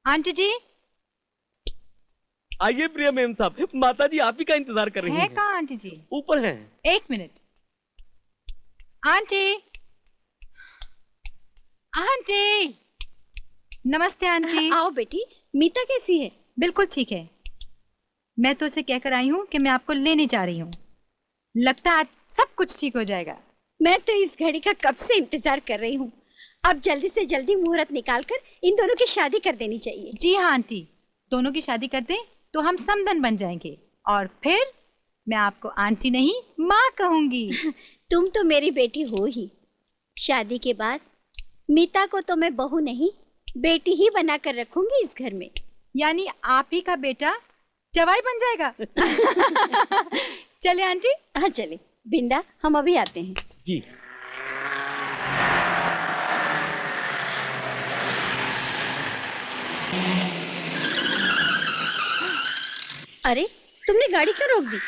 आंटी जी। आइए प्रिया मेम साहब, माता जी आप ही का इंतजार कर रही हैं। कहाँ आंटी जी? ऊपर हैं। एक मिनट। आंटी, आंटी, नमस्ते आंटी। आओ बेटी, मीता कैसी है? बिल्कुल ठीक है। मैं तो उसे कहकर आई हूँ कि मैं आपको लेने जा रही हूँ। लगता है आज सब कुछ ठीक हो जाएगा। मैं तो इस घड़ी का कब से इंतजार कर रही हूँ। अब जल्दी से जल्दी मुहूर्त निकालकर इन दोनों की शादी कर देनी चाहिए। जी हाँ आंटी, दोनों की शादी कर दें तो हम समधन बन जाएंगे और फिर मैं आपको आंटी नहीं माँ कहूंगी। तुम तो मेरी बेटी हो ही। शादी के बाद मीता को तो मैं बहू नहीं बेटी ही बनाकर रखूंगी इस घर में। यानी आप ही का बेटा जवाई बन जाएगा। चले आंटी। हाँ चले। बिंदा, हम अभी आते हैं। जी। अरे, तुमने गाड़ी क्यों रोक दी?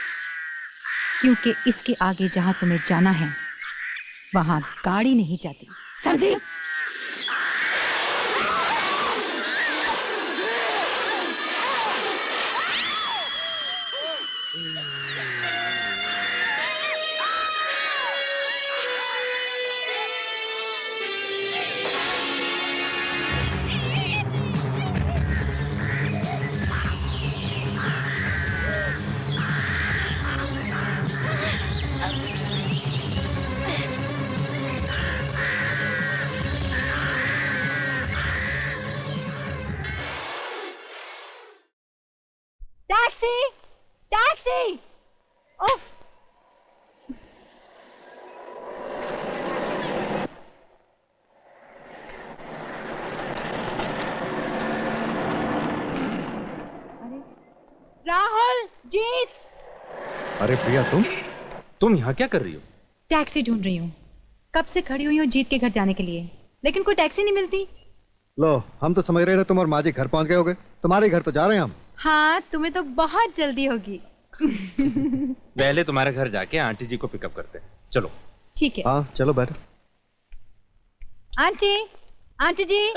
क्योंकि इसके आगे जहाँ तुम्हें जाना है वहां गाड़ी नहीं जाती। समझी? टैक्सी! टैक्सी! ओह! राहुल, जीत! अरे प्रिया, तुम यहाँ क्या कर रही हो? टैक्सी ढूंढ रही हूँ। कब से खड़ी हुई हूँ जीत के घर जाने के लिए, लेकिन कोई टैक्सी नहीं मिलती। लो, हम तो समझ रहे थे तुम और माँ जी घर पहुंच गए होगे। तुम्हारे घर तो जा रहे हैं हम। हाँ, तुम्हें तो बहुत जल्दी होगी। पहले तुम्हारे घर जाके आंटी जी को पिकअप करते हैं। चलो। ठीक है। हाँ, चलो बैठो। आंटी, आंटी जी।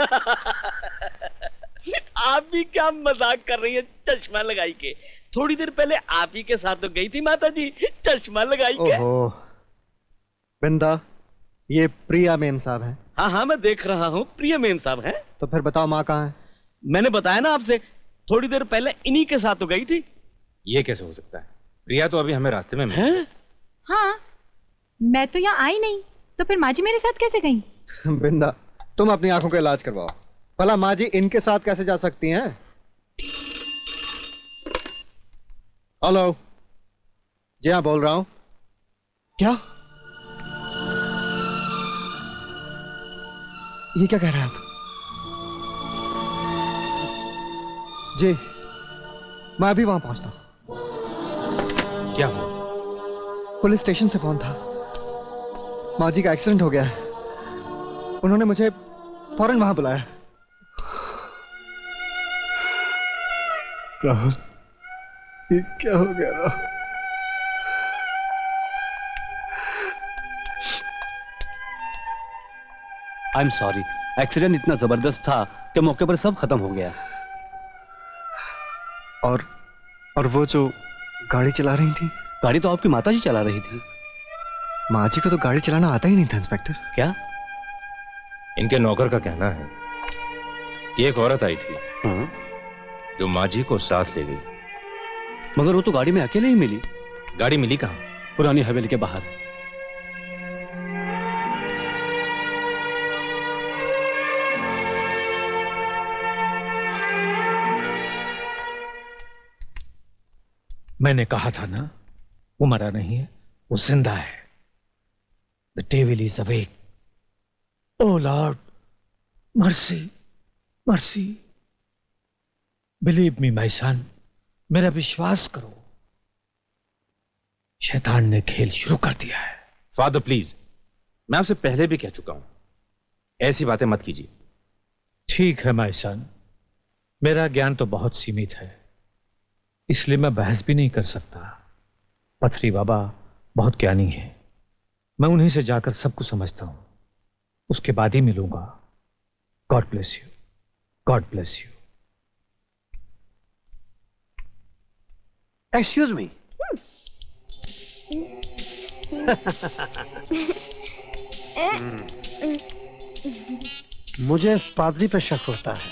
आप भी क्या मजाक कर रही है चश्मा लगाई के? थोड़ी देर पहले आप ही के साथ तो गई थी माता जी चश्मा लगाई के। ओहो, बिंदा, ये प्रिया मेम साहब हैं। हाँ हाँ, मैं देख रहा हूँ प्रिया मेम साहब हैं। तो फिर बताओ माँ कहाँ है? मैंने बताया ना आपसे, थोड़ी देर पहले इन्हीं के साथ तो गई थी। ये कैसे हो सकता है? प्रिया तो अभी हमें रास्ते में मिली है। हाँ, मैं तो यहाँ आई नहीं, तो फिर माँ जी मेरे साथ कैसे गई? बिंदा, तुम अपनी आंखों का इलाज करवाओ। भला माँ जी इनके साथ कैसे जा सकती हैं? हेलो, जी हाँ, बोल रहा हूँ। क्या? ये क्या कह रहे हैं आप? जी, मैं अभी वहां पहुंचता हूं। क्या हुआ? पुलिस स्टेशन से फोन था। माँ जी का एक्सीडेंट हो गया है। उन्होंने मुझे फौरन वहां बुलाया। राहुल, ये क्या हो गया Rahul? I am sorry, accident इतना जबरदस्त था कि मौके पर सब खत्म हो गया। और वो जो गाड़ी चला रही थी? गाड़ी तो आपकी माता जी चला रही थी। माँ जी को तो गाड़ी चलाना आता ही नहीं था इंस्पेक्टर। क्या? इनके नौकर का कहना है कि एक औरत आई थी जो माँ जी को साथ ले गई। मगर वो तो गाड़ी में अकेले ही मिली। गाड़ी मिली कहाँ? पुरानी हवेली के बाहर। मैंने कहा था ना, वो मरा नहीं है, वो जिंदा है। The devil is awake. Oh lord, mercy, mercy. Believe me my son, मेरा विश्वास करो, शैतान ने खेल शुरू कर दिया है। फादर प्लीज, मैं आपसे पहले भी कह चुका हूं, ऐसी बातें मत कीजिए। ठीक है माय सन, मेरा ज्ञान तो बहुत सीमित है, इसलिए मैं बहस भी नहीं कर सकता। पथरी बाबा बहुत ज्ञानी है, मैं उन्हीं से जाकर सब कुछ समझता हूं, उसके बाद ही मिलूंगा। God bless you, God bless you. Excuse me. मुझे इस पादरी पे शक होता है।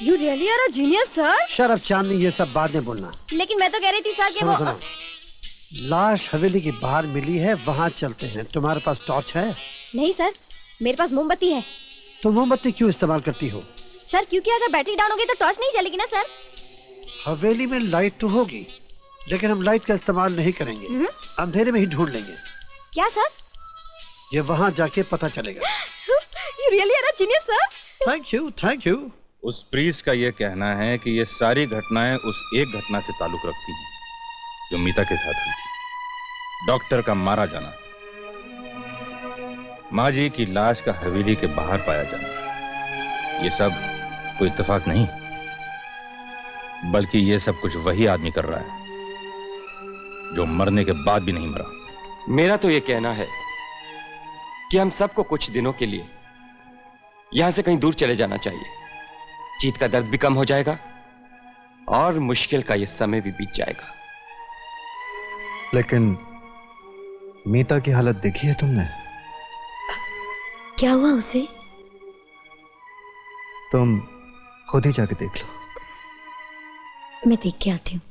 You really are a genius, sir? शराब चांदनी ये सब बाद में बोलना। लेकिन मैं तो कह रही थी सर कि सुनो, वो सुनो। लाश हवेली के बाहर मिली है, वहां चलते हैं। तुम्हारे पास टॉर्च है? नहीं सर, मेरे पास मोमबत्ती है। तो मोमबत्ती क्यों इस्तेमाल करती हो? सर क्योंकि अगर बैटरी डाउन होगी तो टॉर्च नहीं चलेगी ना सर। हवेली में लाइट तो होगी, लेकिन हम लाइट का इस्तेमाल नहीं करेंगे, अंधेरे में ही ढूंढ लेंगे। क्या सर? ये वहां जाके पता चलेगा। You really are a genius, sir? Thank you, thank you. उस प्रीस्ट का यह कहना है कि ये सारी घटनाएं उस एक घटना से ताल्लुक रखती हैं जो मीता के साथ हुई थी, डॉक्टर का मारा जाना, माँ जी की लाश का हवेली के बाहर पाया जाना। ये सब कोई इत्तेफाक नहीं, बल्कि ये सब कुछ वही आदमी कर रहा है जो मरने के बाद भी नहीं मरा। मेरा तो ये कहना है कि हम सबको कुछ दिनों के लिए यहां से कहीं दूर चले जाना चाहिए। जीत का दर्द भी कम हो जाएगा और मुश्किल का ये समय भी बीत जाएगा। लेकिन मीता की हालत देखी है तुमने? क्या हुआ उसे? तुम खुद ही जाके देख लो। मैं देख के आती हूँ।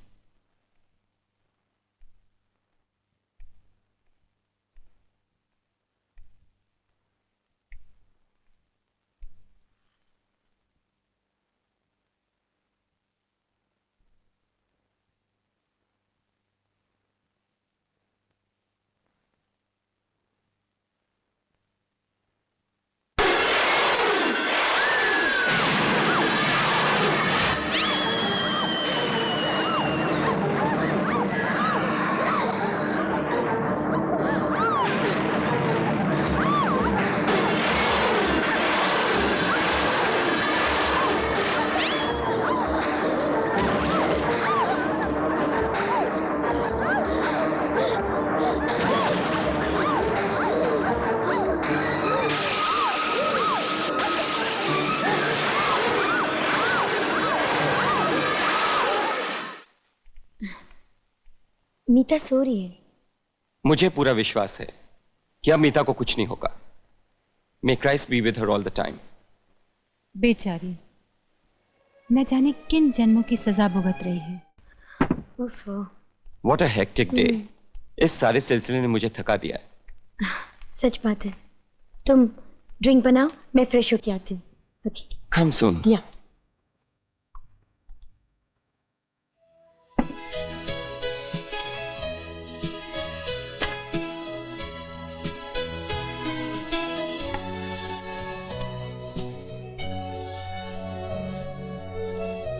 मीता सो रही है। मुझे पूरा विश्वास है कि अब मीता को कुछ नहीं होगा। May Christ be with her all the time. बेचारी न जाने किन जन्मों की सजा भुगत रही है। What a hectic day. इस सारे सिलसिले ने मुझे थका दिया है। सच बात है। तुम ड्रिंक बनाओ, मैं फ्रेश होके आती हूँ। ओके। कम सून। या।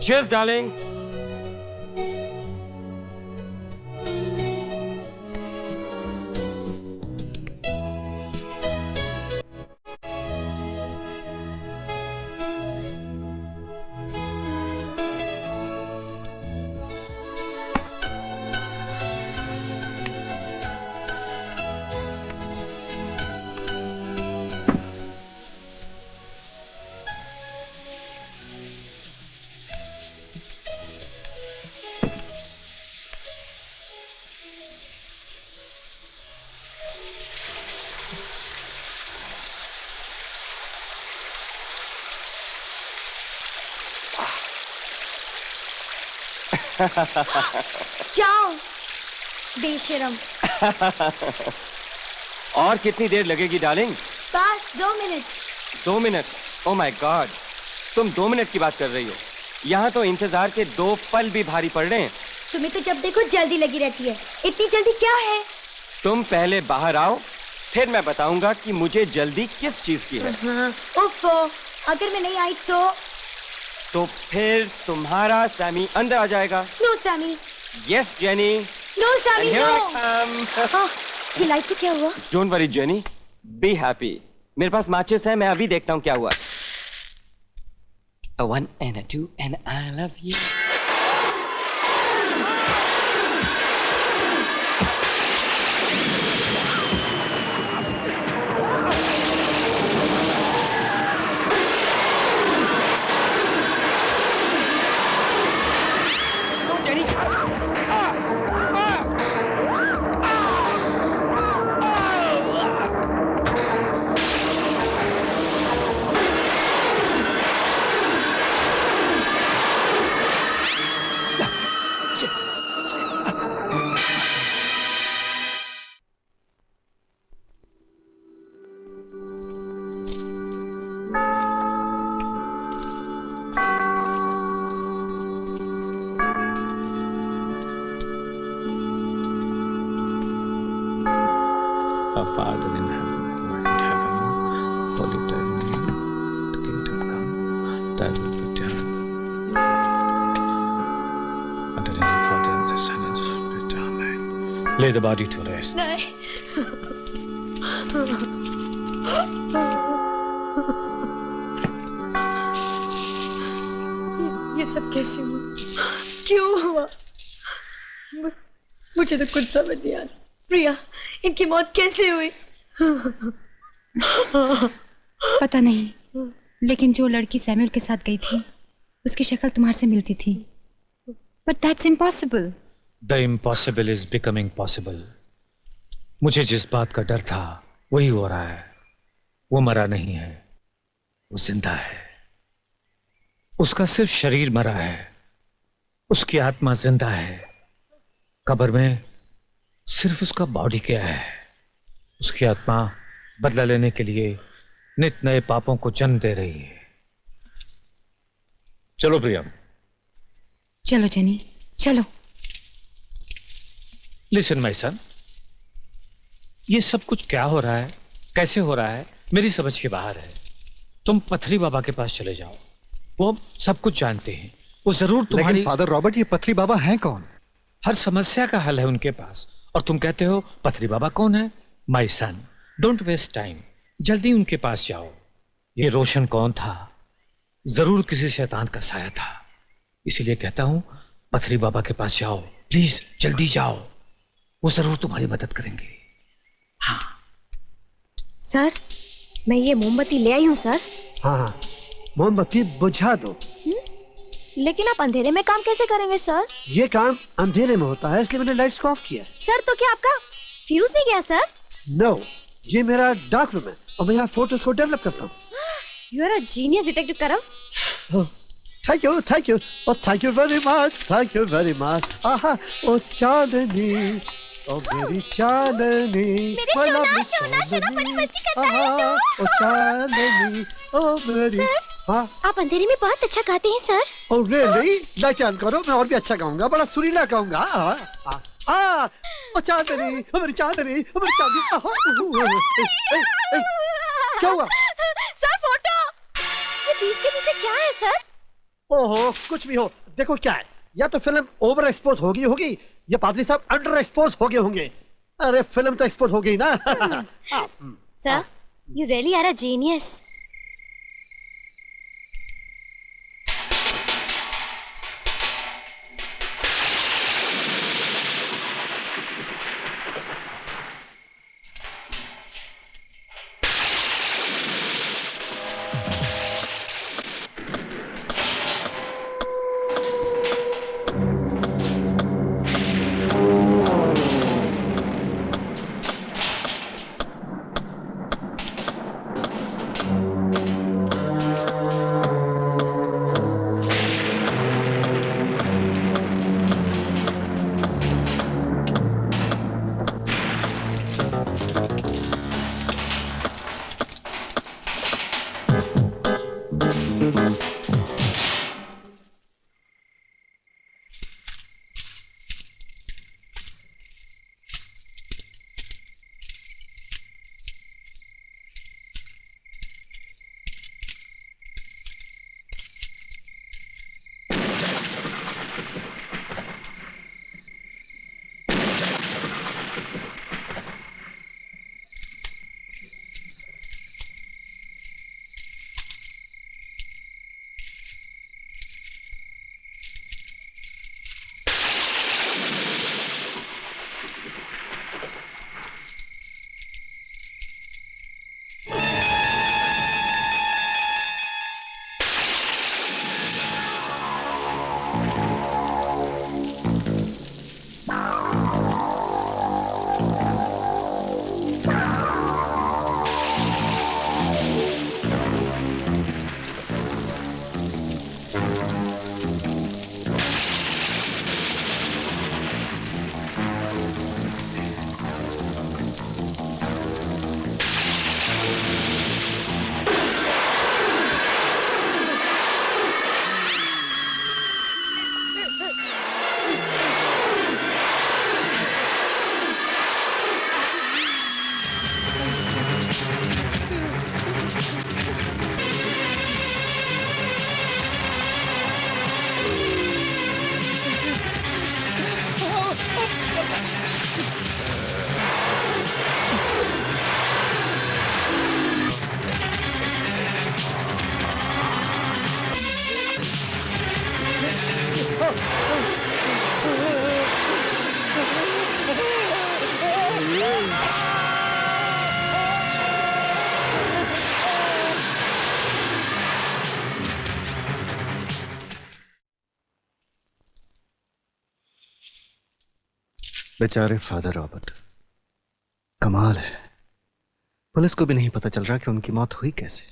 Cheers, darling. जाओ बेशरम। और कितनी देर लगेगी डार्लिंग? बस 2 minute. 2 minute? Oh my God, तुम 2 मिनट की बात कर रही हो। यहाँ तो इंतजार के 2 पल भी भारी पड़ रहे हैं। तुम्हें तो जब देखो जल्दी लगी रहती है। इतनी जल्दी क्या है? तुम पहले बाहर आओ, फिर मैं बताऊंगा कि मुझे जल्दी किस चीज की है। उफ़ो, अगर मैं नहीं आई तो फिर तुम्हारा सैमी अंदर आ जाएगा। No Sammy. Yes Jenny. No Sammy, no. ये लाइट को क्या हुआ? Don't worry Jenny, be happy. मेरे पास माचिस है, मैं अभी देखता हूँ क्या हुआ। A 1 and a 2 and I love you. Our Father in heaven, who art in heaven, holy thy name, the kingdom come, thy will be done. Under the Father and the Son and the Spirit, amen. Lay the body to rest. ये सब कैसे हुआ? क्यों हुआ? मुझे तो कुछ समझ नहीं आ रहा। प्रिया, इनकी मौत कैसे हुई? पता नहीं, लेकिन जो लड़की सैमुअल के साथ गई थी उसकी शक्ल तुम्हारे से मिलती थी। But that's impossible. The impossible is becoming possible. मुझे जिस बात का डर था वही हो रहा है। वो मरा नहीं है, वो जिंदा है। उसका सिर्फ शरीर मरा है, उसकी आत्मा जिंदा है। कब्र में सिर्फ उसका बॉडी गया है। उसकी आत्मा बदला लेने के लिए नित नए पापों को जन्म दे रही है। चलो प्रिया। चलो जेनी, चलो। लिसन माय सन, ये सब कुछ क्या हो रहा है, कैसे हो रहा है, मेरी समझ के बाहर है। तुम पथरी बाबा के पास चले जाओ, वो सब कुछ जानते हैं। वो जरूर तुम्हारी। लेकिन फादर रॉबर्ट, ये पथरी बाबा हैं कौन? हर समस्या का हल है उनके पास, और तुम कहते हो पथरी बाबा कौन है? My son, don't waste time, जल्दी उनके पास जाओ। ये रोशन कौन था? जरूर किसी शैतान का साया था। इसीलिए कहता हूं पथरी बाबा के पास जाओ, प्लीज जल्दी जाओ, वो जरूर तुम्हारी मदद करेंगे। हाँ सर, मैं ये मोमबत्ती ले आई हूँ सर। हाँ हाँ, मोमबत्ती बुझा दो। लेकिन आप अंधेरे में काम कैसे करेंगे सर? ये काम अंधेरे में होता है, इसलिए मैंने लाइट्स को ऑफ किया। सर, तो क्या आपका फ्यूज नहीं गया सर? नो, ये मेरा डार्क रूम है और मैं यहाँ फोटोज को डेवलप करता हूँ। You are a genius detective Karam. Thank you, thank you, oh thank you very much, thank you very much. Aha, oh चांदनी, ओ मेरी चांदनी, मेरे सोना, सोना, सोना, बड़ी मस्ती करता है ओ चांदनी, ओ मेरी। हाँ, आप अंधेरे में बहुत अच्छा गाते हैं sir. Oh really? Light on करो, मैं और भी अच्छा गाऊंगा, बड़ा सुरीला गाऊंगा। ओ चांदनी, ओ मेरी चांदनी, ओ मेरी चांदनी। क्या हुआ सर? फोटो। ये बीच के पीछे क्या है सर? ओहो, कुछ भी हो, देखो क्या है। या तो फिल्म ओवर एक्सपोज होगी, या पादरी साहब अंडर एक्सपोज हो गए होंगे। अरे फिल्म तो एक्सपोज हो गई ना। Sir, you really are a genius. बेचारे फादर रॉबर्ट, कमाल है, पुलिस को भी नहीं पता चल रहा कि उनकी मौत हुई कैसे।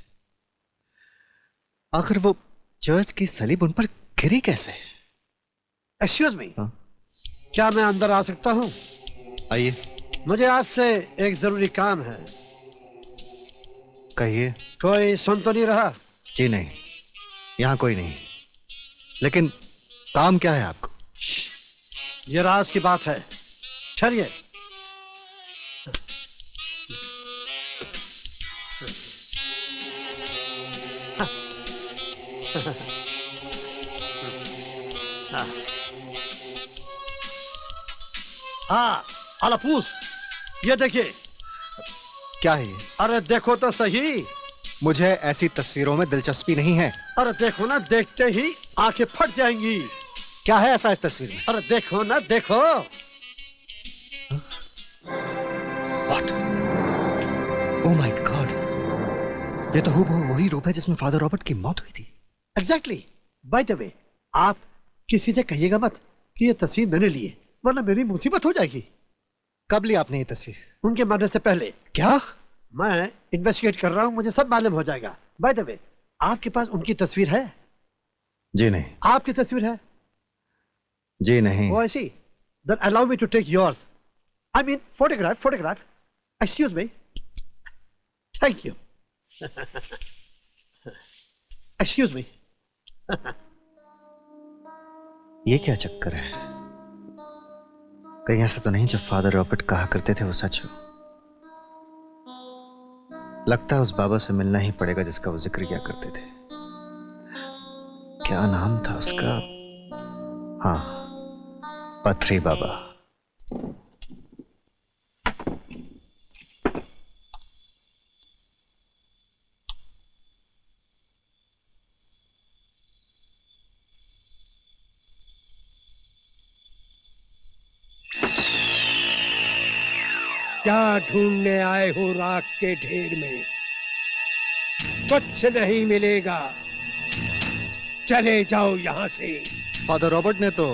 आखिर वो चर्च की सलीब उन पर गिरी कैसे? एक्सक्यूज मी, क्या मैं अंदर आ सकता हूँ? आइए। मुझे आपसे एक जरूरी काम है। कहिए। कोई सुन तो नहीं रहा? जी नहीं, यहाँ कोई नहीं। लेकिन काम क्या है आपको? ये राज की बात है, ठहरिए। हाँ, आलापूस, ये देखिए। क्या है ये? अरे देखो तो सही। मुझे ऐसी तस्वीरों में दिलचस्पी नहीं है। अरे देखो ना, देखते ही आंखें फट जाएंगी। क्या है ऐसा इस तस्वीर में? अरे देखो ना, देखो। What? Oh my God! ये तो हूबहू वही रूप है जिसमें फादर रॉबर्ट की मौत हुई थी। Exactly. By the way, आप किसी से कहिएगा मत कि ये तस्वीर मैंने ली है, वरना मेरी मुसीबत हो जाएगी। कब ली आपने ये तस्वीर? उनके मरने से पहले। क्या? मैं इन्वेस्टिगेट कर रहा हूँ, मुझे सब मालूम हो जाएगा। बाय द वे, आपके पास उनकी तस्वीर है? जी नहीं। आपकी तस्वीर है? जी नहीं। Oh, I see. Then allow me to take yours. I mean, photograph. Excuse me. Thank you. Excuse me. ये क्या चक्कर है? कहीं ऐसा तो नहीं जब फादर रॉबर्ट कहा करते थे वो सच हो? लगता है उस बाबा से मिलना ही पड़ेगा जिसका वो जिक्र किया करते थे। क्या नाम था उसका? हाँ, पथरी बाबा। क्या ढूंढने आए हो राख के ढेर में? कुछ नहीं मिलेगा, चले जाओ यहां से। फादर रॉबर्ट ने तो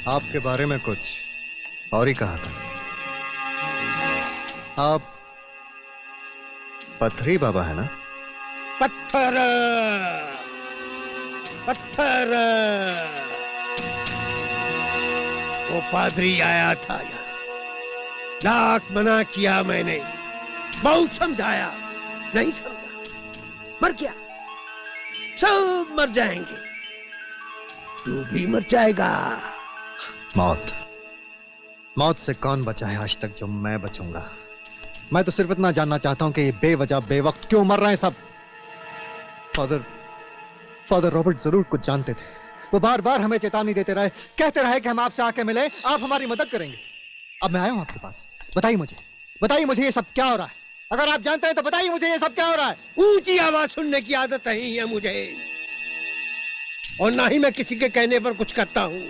आपके बारे में कुछ और ही कहा था। आप पथरी बाबा है ना? पत्थर पत्थर। वो पादरी आया था यहाँ, लाख मना किया मैंने, बहुत समझाया, नहीं समझा, मर गया। सब मर जाएंगे, तू भी मर जाएगा। मौत से कौन बचा है आज तक जो मैं बचूंगा? मैं तो सिर्फ इतना जानना चाहता हूं कि ये बेवजह बेवक्त क्यों मर रहे हैं सब। फादर रॉबर्ट जरूर कुछ जानते थे। वो बार बार हमें चेतावनी देते रहे, कहते रहे कि हम आपसे आके मिले, आप हमारी मदद करेंगे। अब मैं आया हूं आपके पास, बताइए मुझे ये सब क्या हो रहा है? अगर आप जानते हैं तो बताइए मुझे ये सब क्या हो रहा है? ऊंची आवाज सुनने की आदत नहीं है मुझे, और ना ही मैं किसी के कहने पर कुछ करता हूं।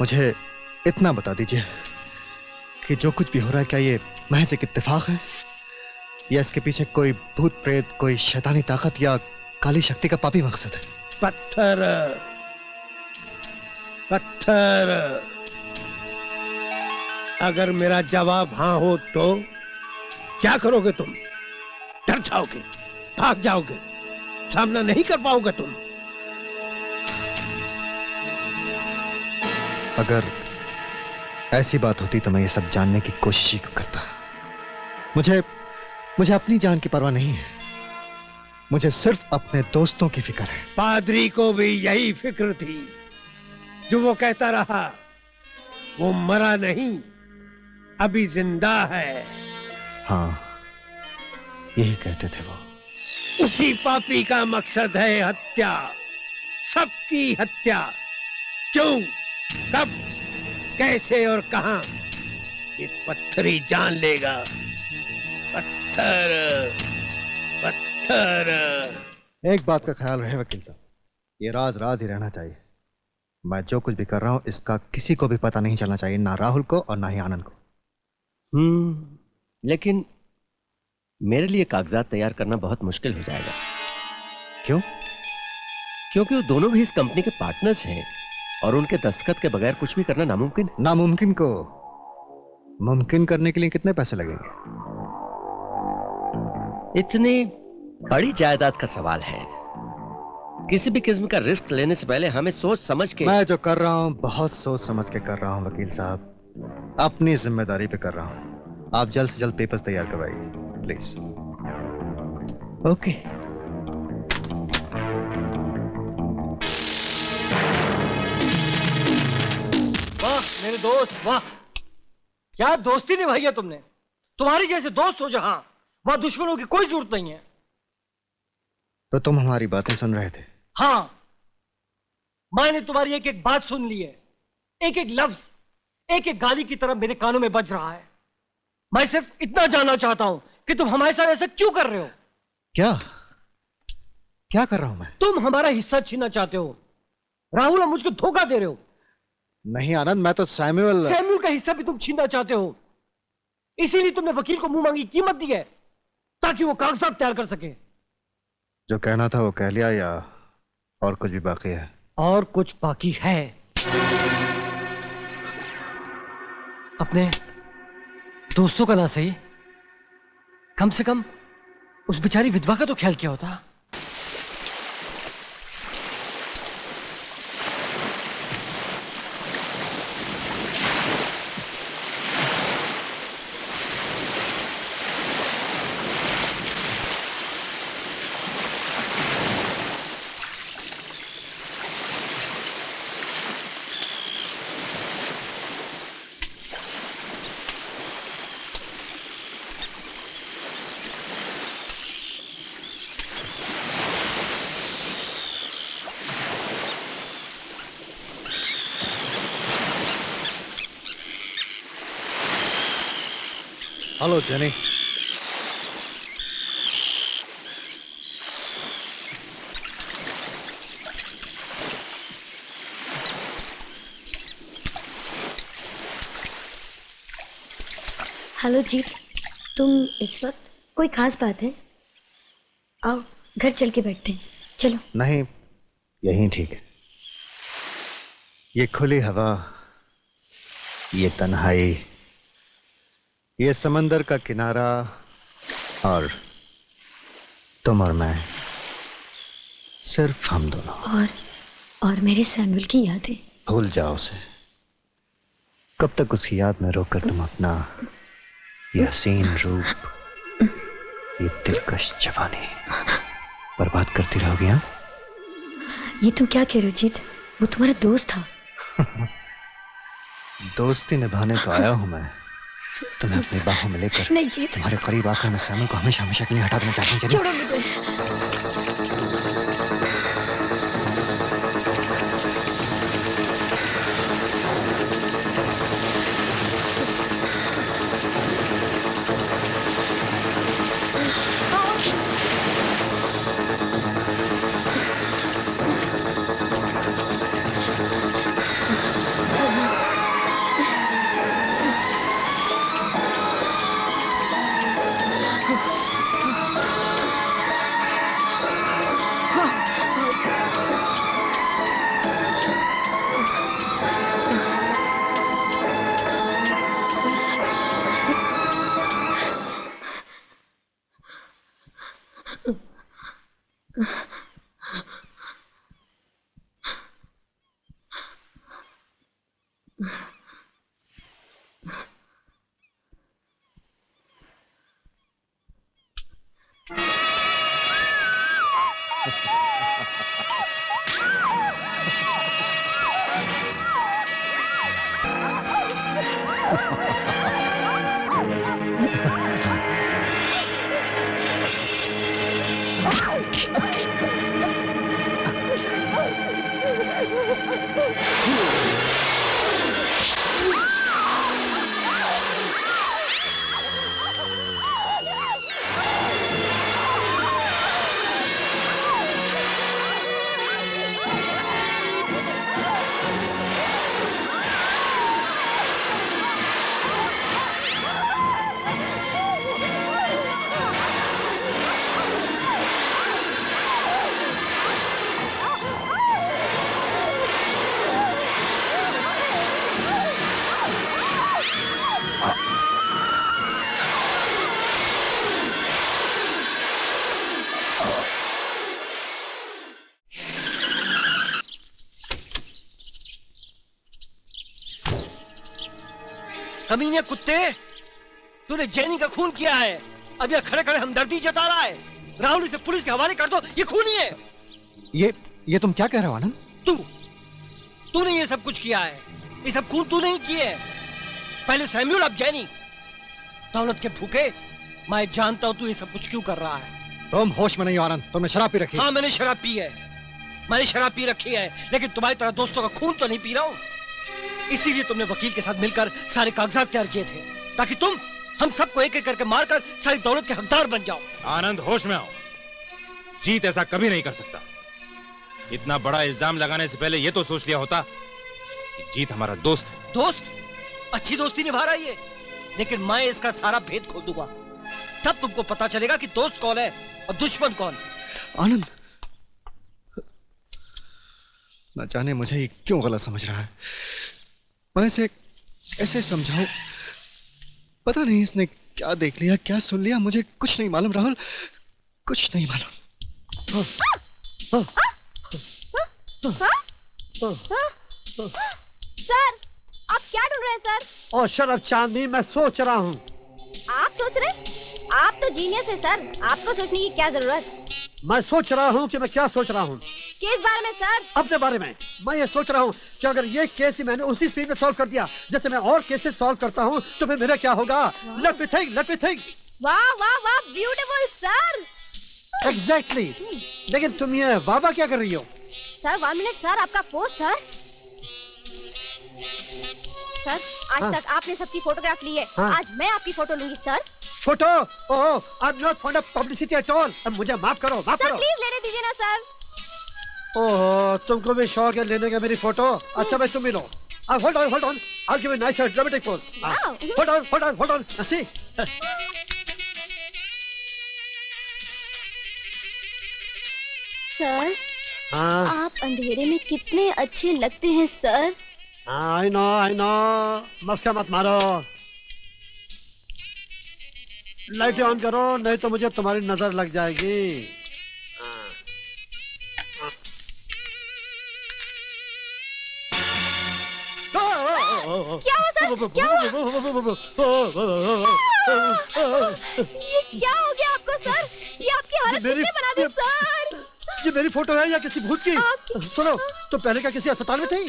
मुझे इतना बता दीजिए कि जो कुछ भी हो रहा है, क्या ये महज एक इत्तेफाक है, या इसके पीछे कोई भूत प्रेत, कोई शैतानी ताकत या काली शक्ति का पापी मकसद है? पत्थर पत्थर। अगर मेरा जवाब हाँ हो तो क्या करोगे तुम? डर जाओगे, भाग जाओगे, सामना नहीं कर पाओगे तुम। अगर ऐसी बात होती तो मैं ये सब जानने की कोशिश ही करता। मुझे अपनी जान की परवाह नहीं है, मुझे सिर्फ अपने दोस्तों की फिक्र है। पादरी को भी यही फिक्र थी, जो वो कहता रहा, वो मरा नहीं, अभी जिंदा है। हाँ, यही कहते थे वो। उसी पापी का मकसद है हत्या, सबकी हत्या। क्यों, कब, कैसे और कहां, ये पत्थर ही जान लेगा। पत्थर पत्थर। एक बात का ख्याल रहे वकील साहब, ये राज राज ही रहना चाहिए। मैं जो कुछ भी कर रहा हूं इसका किसी को भी पता नहीं चलना चाहिए, ना राहुल को और ना ही आनंद को। लेकिन मेरे लिए कागजात तैयार करना बहुत मुश्किल हो जाएगा। क्यों? क्योंकि वो दोनों भी इस कंपनी के पार्टनर्स हैं और उनके दस्तखत के बगैर कुछ भी करना नामुमकिन। नामुमकिन को मुमकिन करने के लिए कितने पैसे लगेंगे? इतनी बड़ी जायदाद का सवाल है, किसी भी किस्म का रिस्क लेने से पहले हमें सोच समझ के। मैं जो कर रहा हूं बहुत सोच समझ के कर रहा हूं वकील साहब, अपनी जिम्मेदारी पे कर रहा हूं। आप जल्द से जल्द पेपर्स तैयार करवाइए प्लीज। ओके। वाह मेरे दोस्त वाह, क्या दोस्ती निभाई है तुमने। तुम्हारी जैसे दोस्त हो जहां, वहां दुश्मनों की कोई जरूरत नहीं है। तो तुम हमारी बातें सुन रहे थे? हाँ, मैंने तुम्हारी एक एक बात सुन ली है। एक एक लफ्ज, एक एक गाली की तरह मेरे कानों में बज रहा है। मैं सिर्फ इतना जानना चाहता हूं कि तुम हमारे साथ ऐसा क्यों कर रहे हो। क्या क्या कर रहा हूं मैं? तुम हमारा हिस्सा छीनना चाहते हो। राहुल, और मुझको धोखा दे रहे हो। नहीं आनंद, मैं तो सैमुअल का हिस्सा भी तुम छीनना चाहते हो। इसीलिए तुमने वकील को मुंह मांगी कीमत दी है ताकि वो कागजात तैयार कर सके। जो कहना था वो कह लिया या और कुछ भी बाकी है? और कुछ बाकी है। अपने दोस्तों का ना सही, कम से कम उस बेचारी विधवा का तो ख्याल किया होता। Hello jenny. हेलो जीत, तुम इस वक्त? कोई खास बात है? आओ घर चल के बैठते हैं, चलो। नहीं, यही ठीक है। ये खुली हवा, ये तन्हाई, ये समंदर का किनारा और तुम और मैं, सिर्फ हम दोनों। और मेरे सैमुअल की यादें। भूल जाओ उसे। कब तक उसकी याद में रोकर तुम अपना ये हसीन रूप, ये दिलकश जवानी बर्बाद करती रहोगी? हाँ, ये तुम क्या कह रहे हो जीत? वो तुम्हारा दोस्त था। दोस्ती निभाने तो आया हूं मैं, तुम्हें अपनी बाहों में लेकर नहीं जीत, तुम्हारे करीब आकर मैं सैमुअल को हमेशा हमेशा के लिए हटा देना चाहता हूं। छोड़ो मुझे। कमीने कुत्ते, तूने जैनी का खून किया है। अब यह खड़े खड़े हमदर्दी जता रहा है। राहुल, इसे पुलिस के हवाले कर दो, ये खूनी है। ये तुम क्या कह रहे हो आनंद? तूने ये सब कुछ किया है। ये सब खून तूने ही किए है। पहले सैम्यूल, अब जैनी। दौलत के भूखे, मैं जानता हूं तू ये सब कुछ क्यों कर रहा है। तुम होश में नहीं हो आनंद, तुमने शराब पी रखी है। हाँ, मैंने शराब पी है, मैंने शराब पी रखी है, लेकिन तुम्हारी तरह दोस्तों का खून तो नहीं पी रहा हूं। इसीलिए तुमने वकील के साथ मिलकर सारे कागजात तैयार किए थे, ताकि तुम हम सबको एक एक करके मारकर सारी दौलत के हकदार बन जाओ। आनंद, होश में आओ। जीत ऐसा कभी नहीं कर सकता। इतना बड़ा इल्जाम लगाने से पहले यह तो सोच लिया होता कि जीत हमारा दोस्त है। दोस्त? अच्छी दोस्ती निभा रहा है ये, लेकिन मैं इसका सारा भेद खोल दूंगा। तब तुमको पता चलेगा कि दोस्त कौन है और दुश्मन कौन। आनंद, न जाने मुझे ये क्यों गलत समझ रहा है। मैं इसे ऐसे समझाऊं, पता नहीं इसने क्या देख लिया, क्या सुन लिया, मुझे कुछ नहीं मालूम राहुल, कुछ नहीं मालूम। सर, आप क्या ढूंढ रहे हैं सर? और शरफ चांदनी, मैं सोच रहा हूँ। आप सोच रहे? आप तो जीनियस है सर, आपको सोचने की क्या जरूरत? मैं सोच रहा हूँ कि मैं क्या सोच रहा हूँ। किस बारे में सर? अपने बारे में। मैं ये सोच रहा हूँ कि अगर ये केस ही मैंने उसी स्पीड में सॉल्व कर दिया जैसे मैं और केसेस सॉल्व करता हूँ, तो फिर मेरा क्या होगा? Let me think. वाह वाह वाह, ब्यूटीफुल सर। एग्जैक्टली। लेकिन तुम ये वाह क्या कर रही हो? सर 1 मिनट सर, आपका पोज सर। सर, आज तक आपने सबकी फोटोग्राफ ली है, आज मैं आपकी फोटो लूंगी sir. Photo? Oh, I am not fond of publicity at all. मुझे माफ करो, माफ करो। प्लीज लेने दीजिए ना सर। ओह, तुमको भी शौक है लेने का मेरी फोटो? अच्छा, मैं तुम भी लो। Hold on, I'll give you a nice dramatic pose. Hold on. See. Sir, हाँ, आप अंधेरे में कितने अच्छे लगते हैं सर। आई नो, मस्का मत मारो। लाइट ऑन करो, नहीं तो मुझे तुम्हारी नजर लग जाएगी। क्या हो सर? क्या हुआ? ये क्या हो गया आपको सर? ये आपकी हालत किसने बना दी सर? ये मेरी फोटो है या किसी भूत की? सुनो, तो पहले क्या किसी अस्पताल में थी?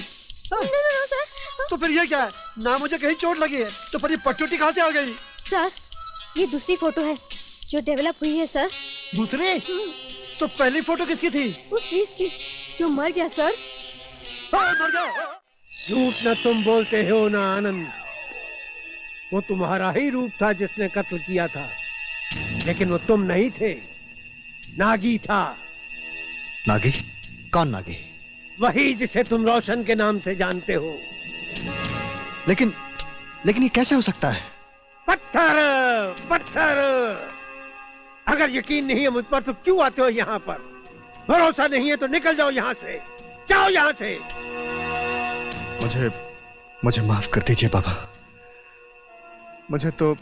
नहीं सर। तो फिर ये क्या है? ना मुझे कहीं चोट लगी है, तो फिर ये पट्टी कहाँ से आ गई? सर, ये दूसरी फोटो है जो डेवलप हुई है सर। दूसरी? तो पहली फोटो किसकी थी? उस प्रीस्ट की जो मर गया सर। मर गया? झूठ न तुम बोलते हो ना आनंद। वो तुम्हारा ही रूप था जिसने कत्ल किया था, लेकिन वो तुम नहीं थे, नागी था। नागी? कौन नागी? वही जिसे तुम रोशन के नाम से जानते हो। लेकिन ये कैसे हो सकता है? पत्थर। अगर यकीन नहीं है मुझ पर तो क्यों आते हो यहाँ पर? भरोसा नहीं है तो निकल जाओ यहाँ से, जाओ यहाँ से। मुझे माफ कर दीजिए बाबा, मुझे तो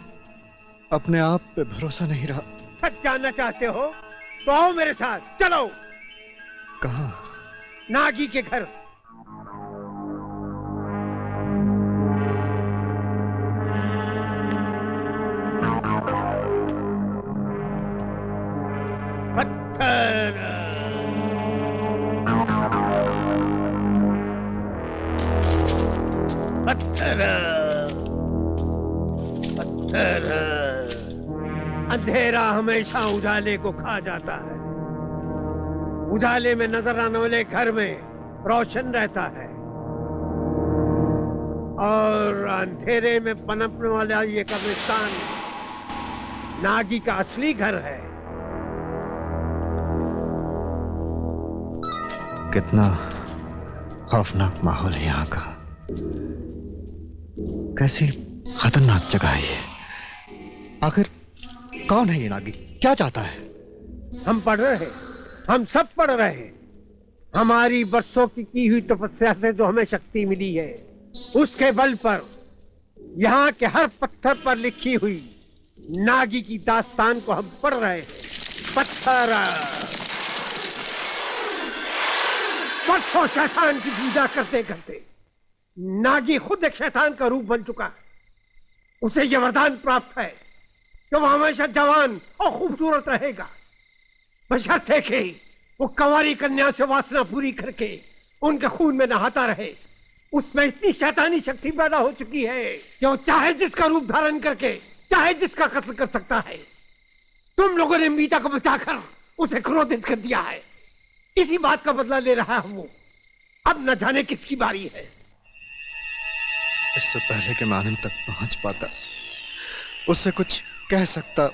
अपने आप पे भरोसा नहीं रहा। सच जानना चाहते हो तो आओ मेरे साथ, चलो। कहाँ? नागी के घर। पत्थर। अंधेरा हमेशा उजाले को खा जाता है। उजाले में नजर आने वाले घर में रोशन रहता है, और अंधेरे में पनपने वाला ये कब्रिस्तान नागी का असली घर है। कितना खौफनाक माहौल है यहाँ का, कैसी खतरनाक जगह है ये। आखिर कौन है ये नागी, क्या चाहता है? हम पढ़ रहे हैं, हम सब पढ़ रहे हैं। हमारी बरसों की हुई तपस्या से जो हमें शक्ति मिली है, उसके बल पर यहाँ के हर पत्थर पर लिखी हुई नागी की दास्तान को हम पढ़ रहे हैं। पत्थर। बरसों शैतान की पूजा करते करते नागी खुद एक शैतान का रूप बन चुका है। उसे यह वरदान प्राप्त है कि वो हमेशा जवान और खूबसूरत रहेगा, बशर्ते कि वो कंवारी कन्या से वासना पूरी करके उनके खून में नहाता रहे। उसमें इतनी शैतानी शक्ति पैदा हो चुकी है कि वो चाहे जिसका रूप धारण करके चाहे जिसका कत्ल कर सकता है। तुम लोगों ने मीता को बचाकर उसे क्रोधित कर दिया है। इसी बात का बदला ले रहा है वो। अब न जाने किसकी बारी है। इससे पहले कि मैं आनंद तक पहुंच पाता, उससे कुछ कह सकता,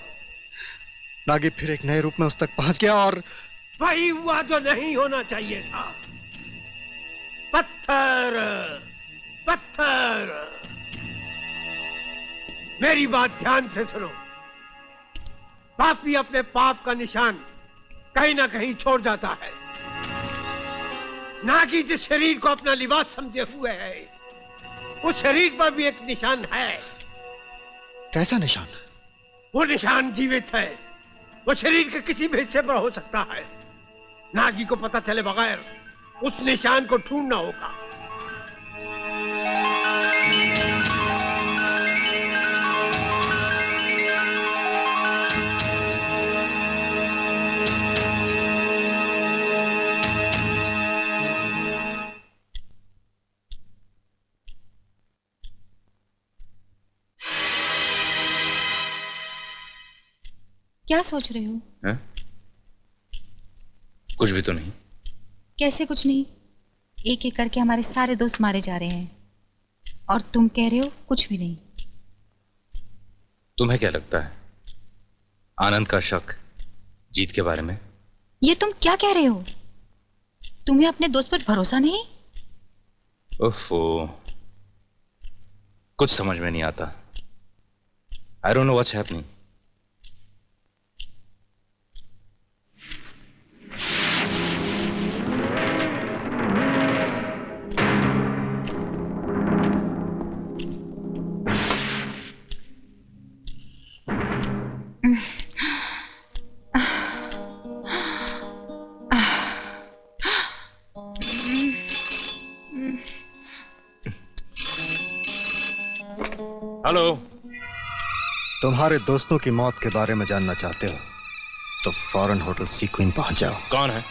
नागी फिर एक नए रूप में उस तक पहुंच गया और वही हुआ जो नहीं होना चाहिए था। पत्थर पत्थर। मेरी बात ध्यान से सुनो। पापी अपने पाप का निशान कहीं ना कहीं छोड़ जाता है। नागी जिस शरीर को अपना लिबास समझे हुए है, उस शरीर पर भी एक निशान है। कैसा निशान? वो निशान जीवित है। वो शरीर के किसी भी हिस्से पर हो सकता है। नागी को पता चले बगैर उस निशान को ढूंढना होगा। क्या सोच रहे हो? है? कुछ भी तो नहीं। कैसे कुछ नहीं? एक एक करके हमारे सारे दोस्त मारे जा रहे हैं और तुम कह रहे हो कुछ भी नहीं। तुम्हें क्या लगता है आनंद का शक जीत के बारे में? ये तुम क्या कह रहे हो? तुम्हें अपने दोस्त पर भरोसा नहीं? ओफो, कुछ समझ में नहीं आता। I don't know what's happening. Hello. तुम्हारे दोस्तों की मौत के बारे में जानना चाहते हो तो फौरन होटल सीक्वीन पहुंच जाओ। कौन है?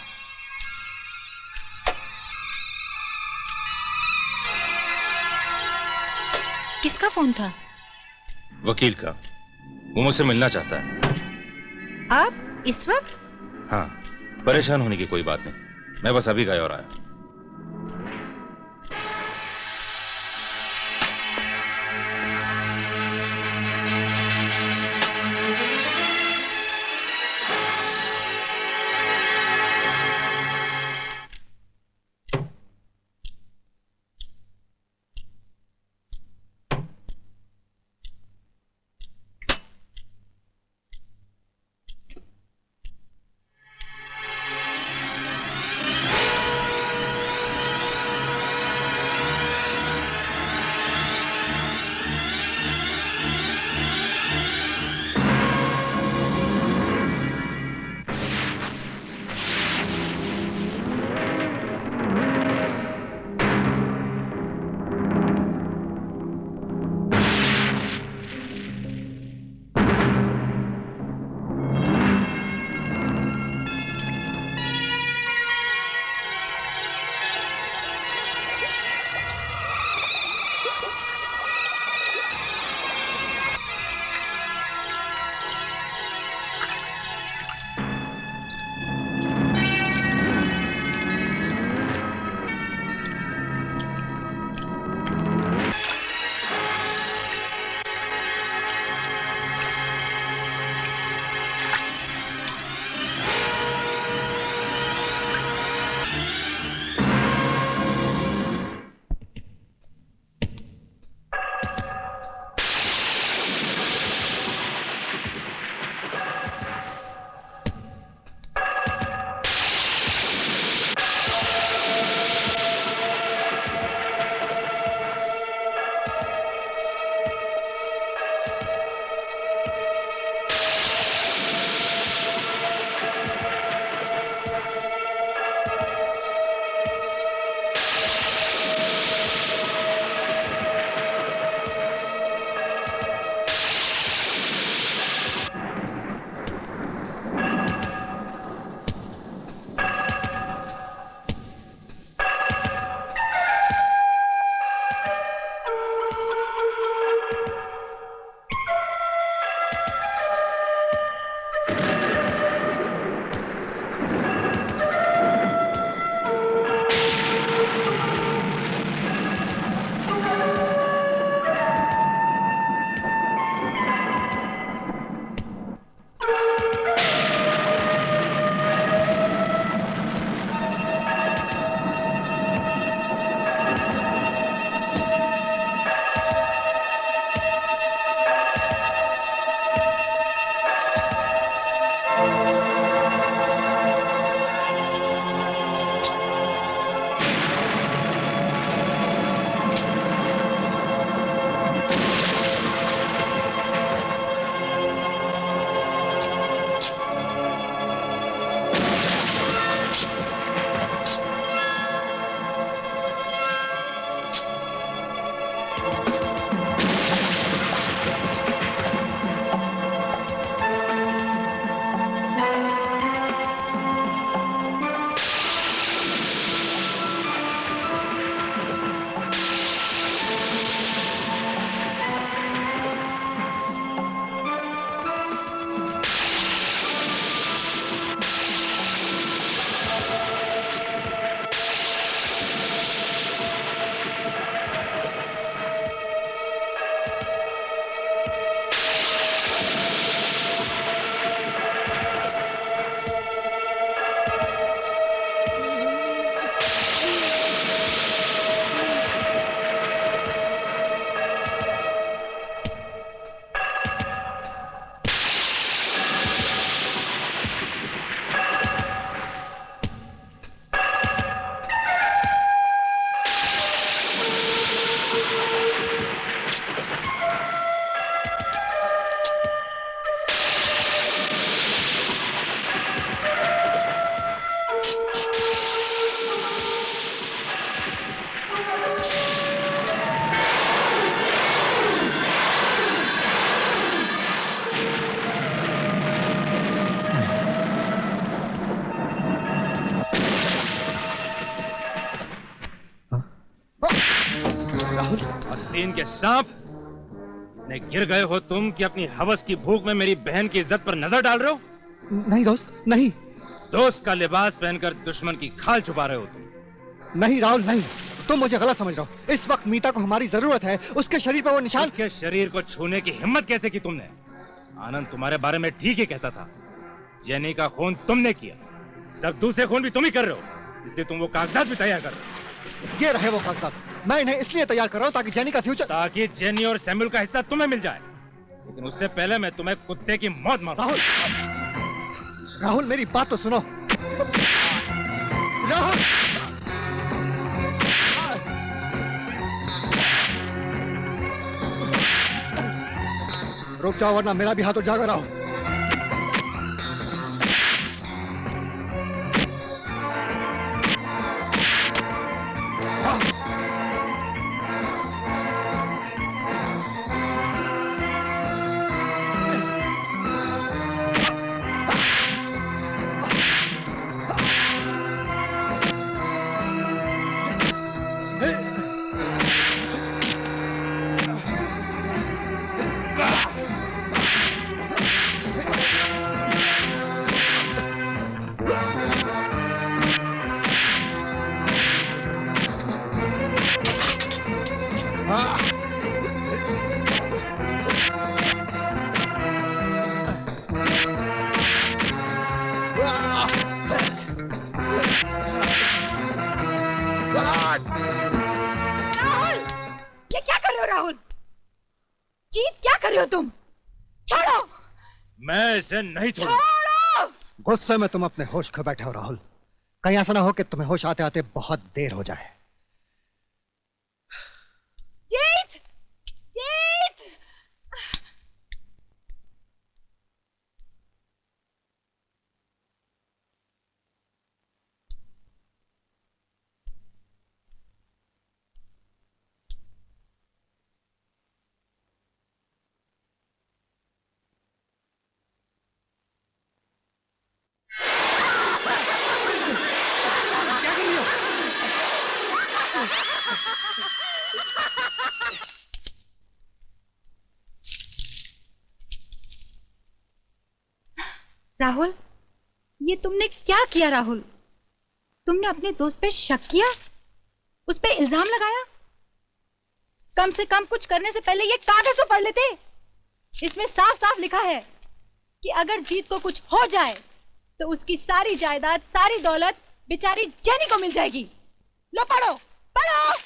किसका फोन था? वकील का। वो मुझसे मिलना चाहता है। अब इस वक्त? हाँ, परेशान होने की कोई बात नहीं, मैं बस अभी गया और आया। चीन के सांप, इतने गिर गए हो तुम कि अपनी हवस की भूख में मेरी बहन की इज्जत पर नजर डाल रहे हो? नहीं दोस्त, नहीं। दोस्त का लिबास पहनकर दुश्मन की खाल छुपा रहे हो तुम। नहीं राहुल, नहीं, तुम मुझे गलत समझ रहे हो। इस वक्त मीता को हमारी जरूरत है। उसके शरीर पर वो निशान। उसके शरीर को छूने की हिम्मत कैसे की तुमने? आनंद तुम्हारे बारे में ठीक ही कहता था। जेनी का खून तुमने किया, सब दूसरे खून भी तुम ही कर रहे हो, इसलिए तुम वो कागजात भी तैयार कर रहे हो। ये रहे वो कागजात। मैं इन्हें इसलिए तैयार कर रहा हूँ ताकि जेनी का फ्यूचर, ताकि जेनी और सैमुअल का हिस्सा तुम्हें मिल जाए। लेकिन उससे पहले मैं तुम्हें कुत्ते की मौत मारूं। राहुल, राहुल मेरी बात तो सुनो। राहुल, रुक जाओ वरना मेरा भी हाथ उठ जाएगा। राहुल, तुम छोड़ो। मैं इसे नहीं छोड़ूंगा। गुस्से में तुम अपने होश खो बैठे हो राहुल। कहीं ऐसा ना हो कि तुम्हें होश आते आते बहुत देर हो जाए। जीत! जीत! राहुल, ये तुमने क्या किया? राहुल, तुमने अपने दोस्त पे शक किया, उस पे इल्जाम लगाया। कम से कम कुछ करने से पहले ये कागज तो पढ़ लेते। इसमें साफ साफ लिखा है कि अगर जीत को कुछ हो जाए तो उसकी सारी जायदाद, सारी दौलत बेचारी जेनी को मिल जाएगी। लो पढ़ो, पढ़ो।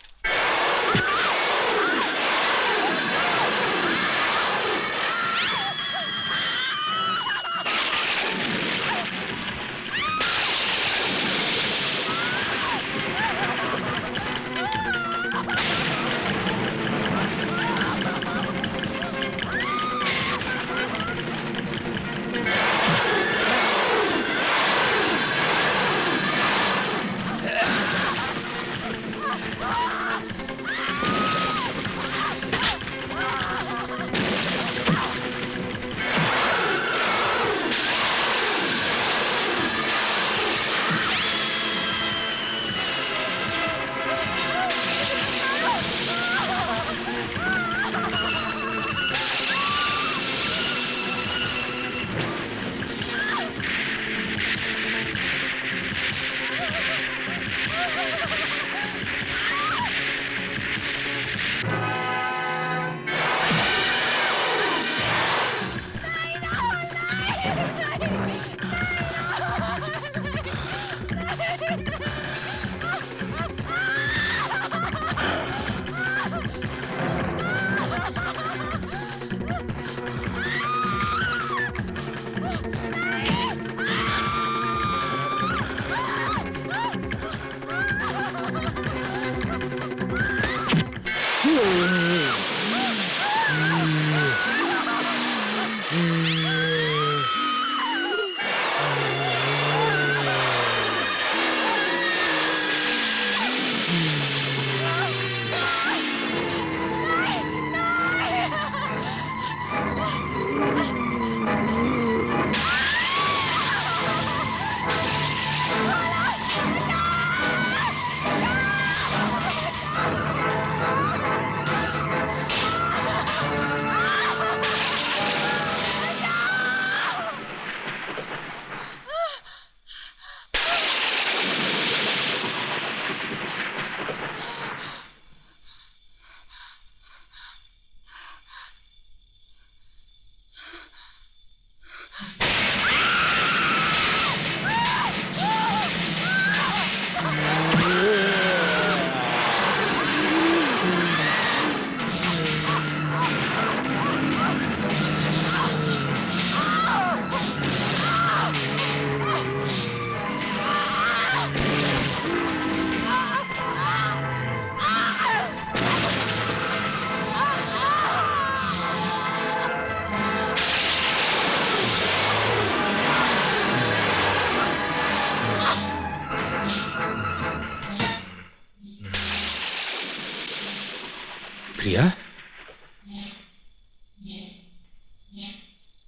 प्रिया,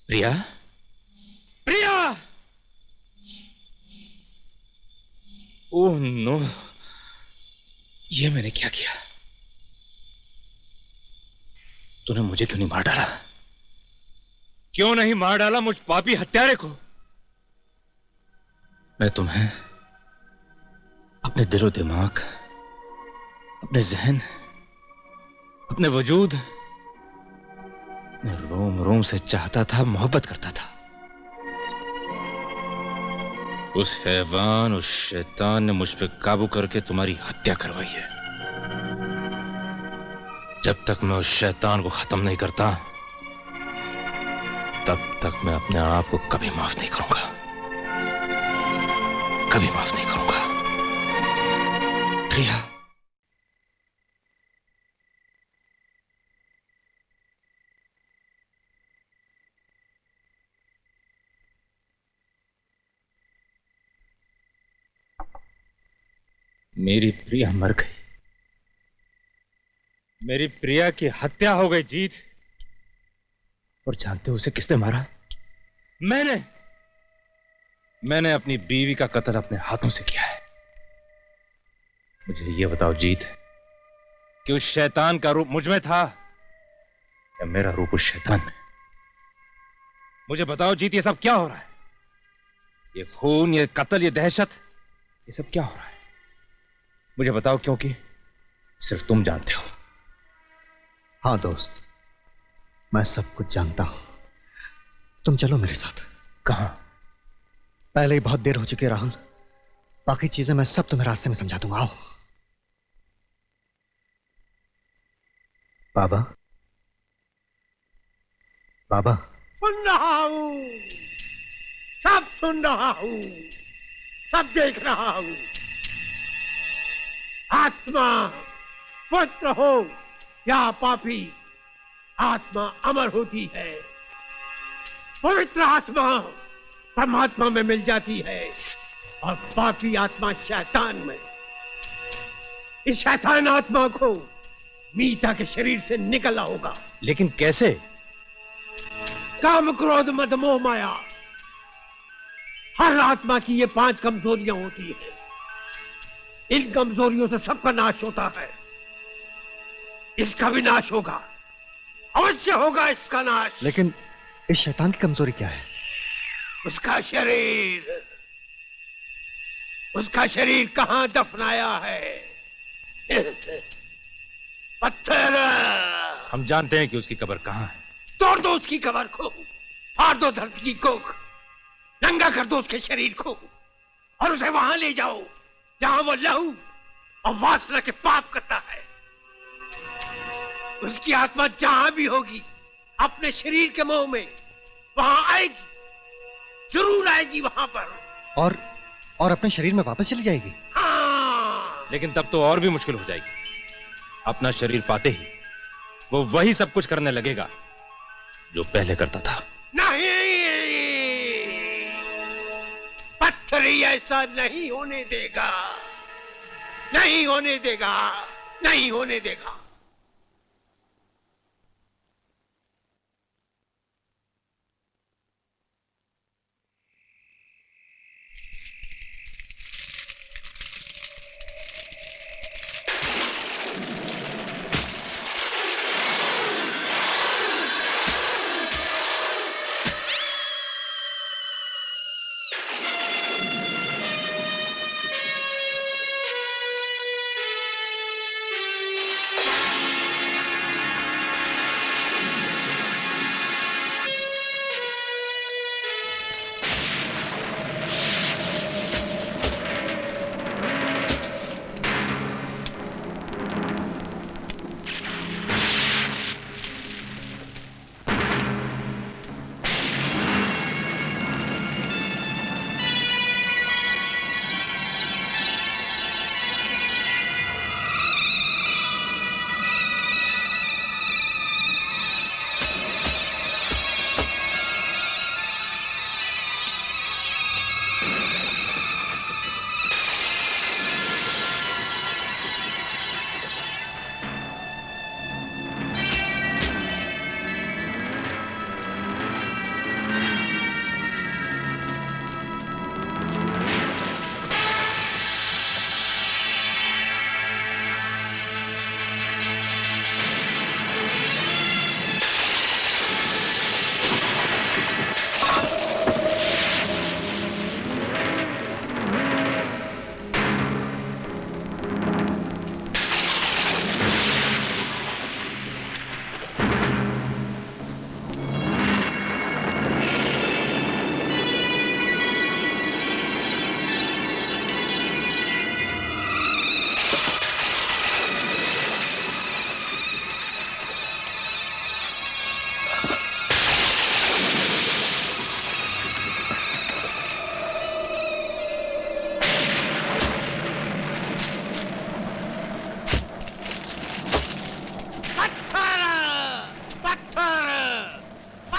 प्रिया, प्रिया! ओह नो, ये मैंने क्या किया? तूने मुझे क्यों नहीं मार डाला? क्यों नहीं मार डाला मुझ पापी हत्यारे को? मैं तुम्हें अपने दिलो दिमाग, अपने जहन, अपने वजूद, अपने रोम रोम से चाहता था, मोहब्बत करता था। उस हैवान, उस शैतान ने मुझ पे काबू करके तुम्हारी हत्या करवाई है। जब तक मैं उस शैतान को खत्म नहीं करता, तब तक मैं अपने आप को कभी माफ नहीं करूंगा, कभी माफ नहीं करूंगा। प्रिया, मेरी प्रिया मर गई। मेरी प्रिया की हत्या हो गई जीत। और जानते हो उसे किसने मारा? मैंने अपनी बीवी का कत्ल अपने हाथों से किया है। मुझे ये बताओ जीत, कि उस शैतान का रूप मुझ में था या मेरा रूप उस शैतान में? मुझे बताओ जीत, ये सब क्या हो रहा है? ये खून, ये कत्ल, ये दहशत, ये सब क्या हो रहा है? मुझे बताओ, क्योंकि सिर्फ तुम जानते हो। हाँ दोस्त, मैं सब कुछ जानता हूं। तुम चलो मेरे साथ। कहां? पहले ही बहुत देर हो चुकी है राहुल। बाकी चीजें मैं सब तुम्हें रास्ते में समझा दूंगा। आओ। बाबा, बाबा। सुन रहा हूं, सब सुन रहा हूं, सब देख रहा हूं। आत्मा पुत्र हो या पापी, आत्मा अमर होती है। पवित्र आत्मा परमात्मा में मिल जाती है और पापी आत्मा शैतान में। इस शैतान आत्मा को मीता के शरीर से निकलना होगा। लेकिन कैसे? काम, क्रोध, मद, मोह, माया, हर आत्मा की ये 5 कमजोरियां होती है। इन कमजोरियों से सबका नाश होता है। इसका भी नाश होगा, अवश्य होगा इसका नाश। लेकिन इस शैतान की कमजोरी क्या है? उसका शरीर, उसका शरीर कहां दफनाया है? पत्थर। हम जानते हैं कि उसकी कब्र कहां है। तोड़ दो उसकी कब्र को, फाड़ दो धरती की कोख, नंगा कर दो उसके शरीर को और उसे वहां ले जाओ जहां वो लहू और वासना के पाप करता है। उसकी आत्मा जहां भी होगी, अपने शरीर के मोह में वहां आएगी, जरूर आएगी वहां पर। और अपने शरीर में वापस चली जाएगी। हाँ। लेकिन तब तो और भी मुश्किल हो जाएगी। अपना शरीर पाते ही वो वही सब कुछ करने लगेगा जो पहले करता था। नहीं, पत्थर ही ऐसा नहीं होने देगा, नहीं होने देगा, नहीं होने देगा।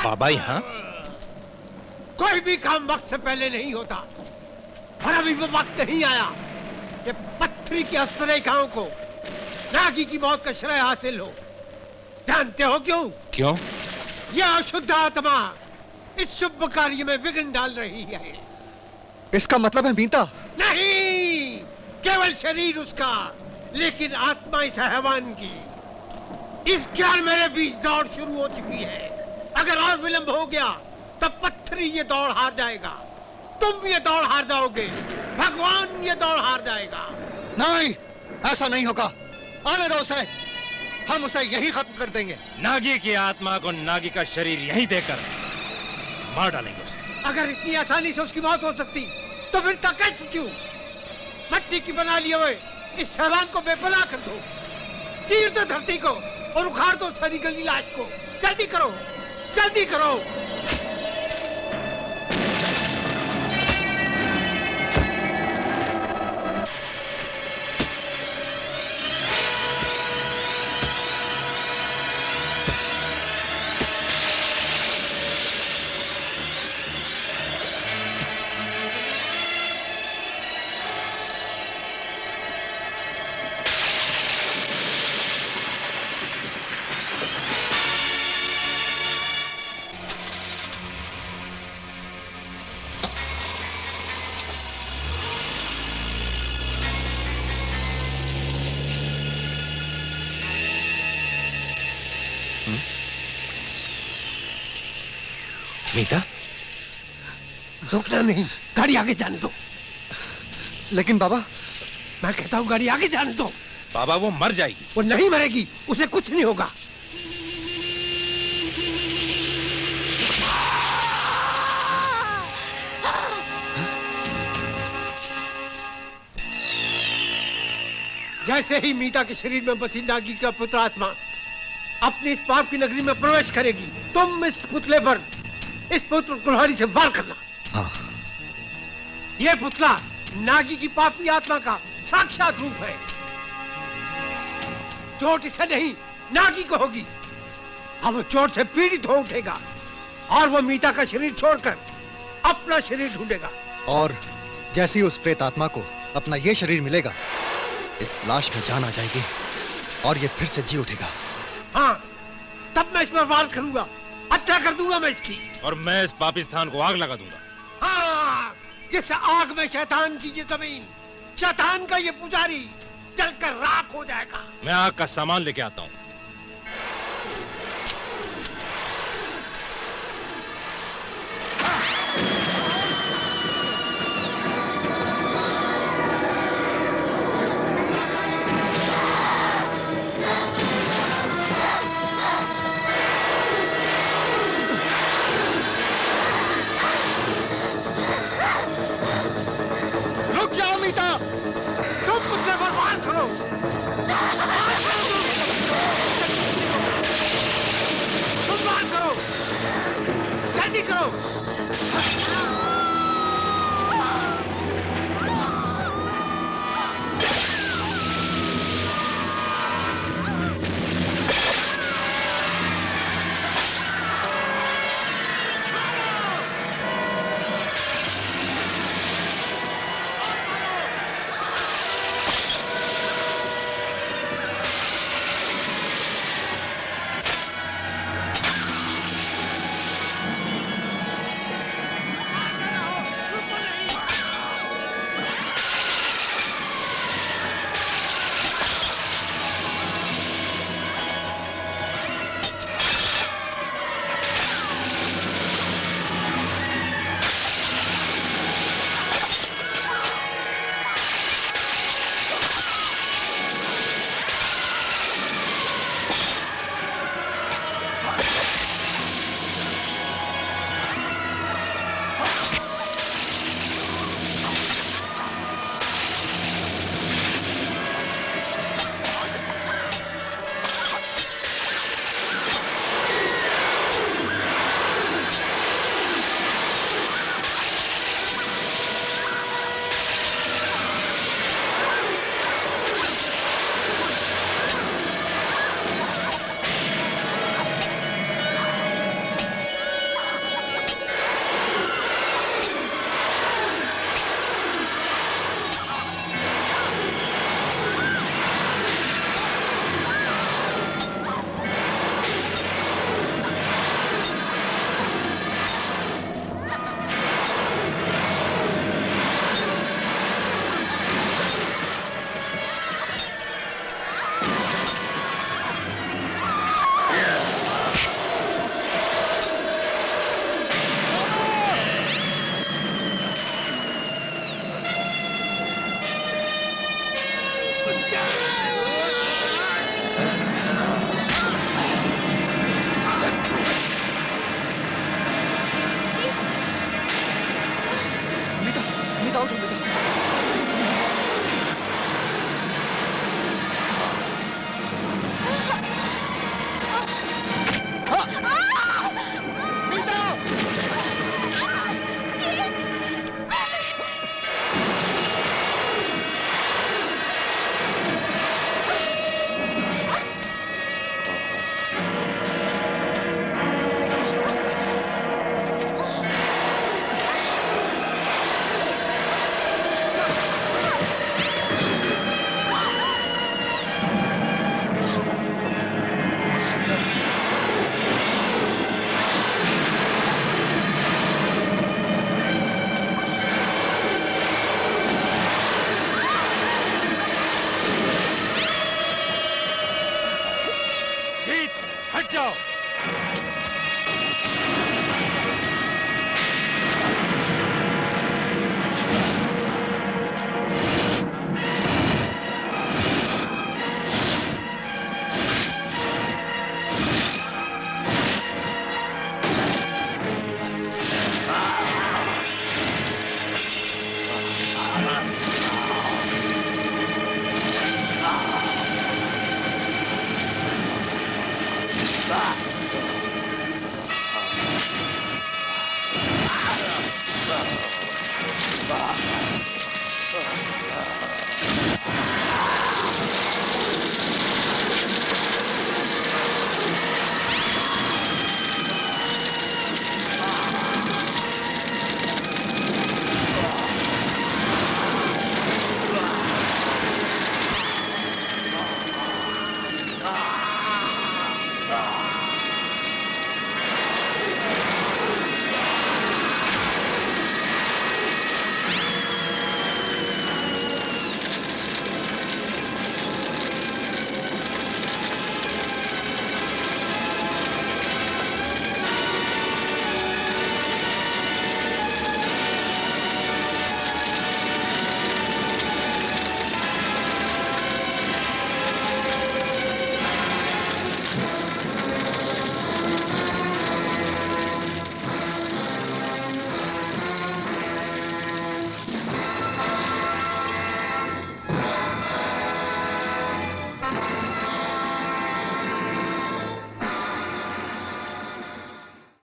बाबा यहाँ? कोई भी काम वक्त से पहले नहीं होता, और अभी वो वक्त नहीं आया कि पत्थरी की हस्तरेखाओं को नागी की मौत का श्रेय हासिल हो। जानते हो क्यों? क्यों? यह अशुद्ध आत्मा इस शुभ कार्य में विघ्न डाल रही है। इसका मतलब है मीता? नहीं, केवल शरीर उसका, लेकिन आत्मा इस हैवान की। इस ज्ञान मेरे बीच दौड़ शुरू हो चुकी है। अगर और विलंब हो गया तब पत्थरी ये दौड़ हार जाएगा, तुम ये दौड़ हार जाओगे, भगवान ये दौड़ हार जाएगा। नहीं, ऐसा नहीं होगा। आने दो उसे, हम उसे यही खत्म कर देंगे। नागी की आत्मा को नागी का शरीर यहीं देकर मार डालेंगे उसे। अगर इतनी आसानी से उसकी मौत हो सकती तो फिर तकलीफ क्यों? मट्टी की बना लिए हुए इस हैवान को बेपनाह कर दो, चीर दो धरती को और उखाड़ दो सारी गली लाश को। जल्दी करो, जल्दी करो। मीता, रुकना नहीं, गाड़ी आगे जाने दो। लेकिन बाबा, मैं कहता हूँ गाड़ी आगे जाने दो। बाबा वो मर जाएगी। वो नहीं मरेगी, उसे कुछ नहीं होगा। जैसे ही मीता के शरीर में बसी नागी का पुत्र आत्मा अपनी इस पाप की नगरी में प्रवेश करेगी, तुम इस पुतले पर, इस पुत्र कुल्हाड़ी से वार करना। हाँ। यह पुतला नागी की पापी आत्मा का साक्षात रूप है। चोट इसे नहीं, नागी को होगी। अब वो चोट से पीड़ित हो उठेगा और वो मीता का शरीर छोड़कर अपना शरीर ढूंढेगा। और जैसे ही उस प्रेत आत्मा को अपना ये शरीर मिलेगा, इस लाश में जान आ जाएगी और ये फिर से जी उठेगा। हाँ, तब मैं इस पर वार करूंगा, हत्या कर दूंगा मैं इसकी। और मैं इस पाकिस्तान को आग लगा दूंगा। हाँ, जिस आग में शैतान की ये जमीन, शैतान का ये पुजारी जलकर राख हो जाएगा। मैं आग का सामान लेके आता हूँ।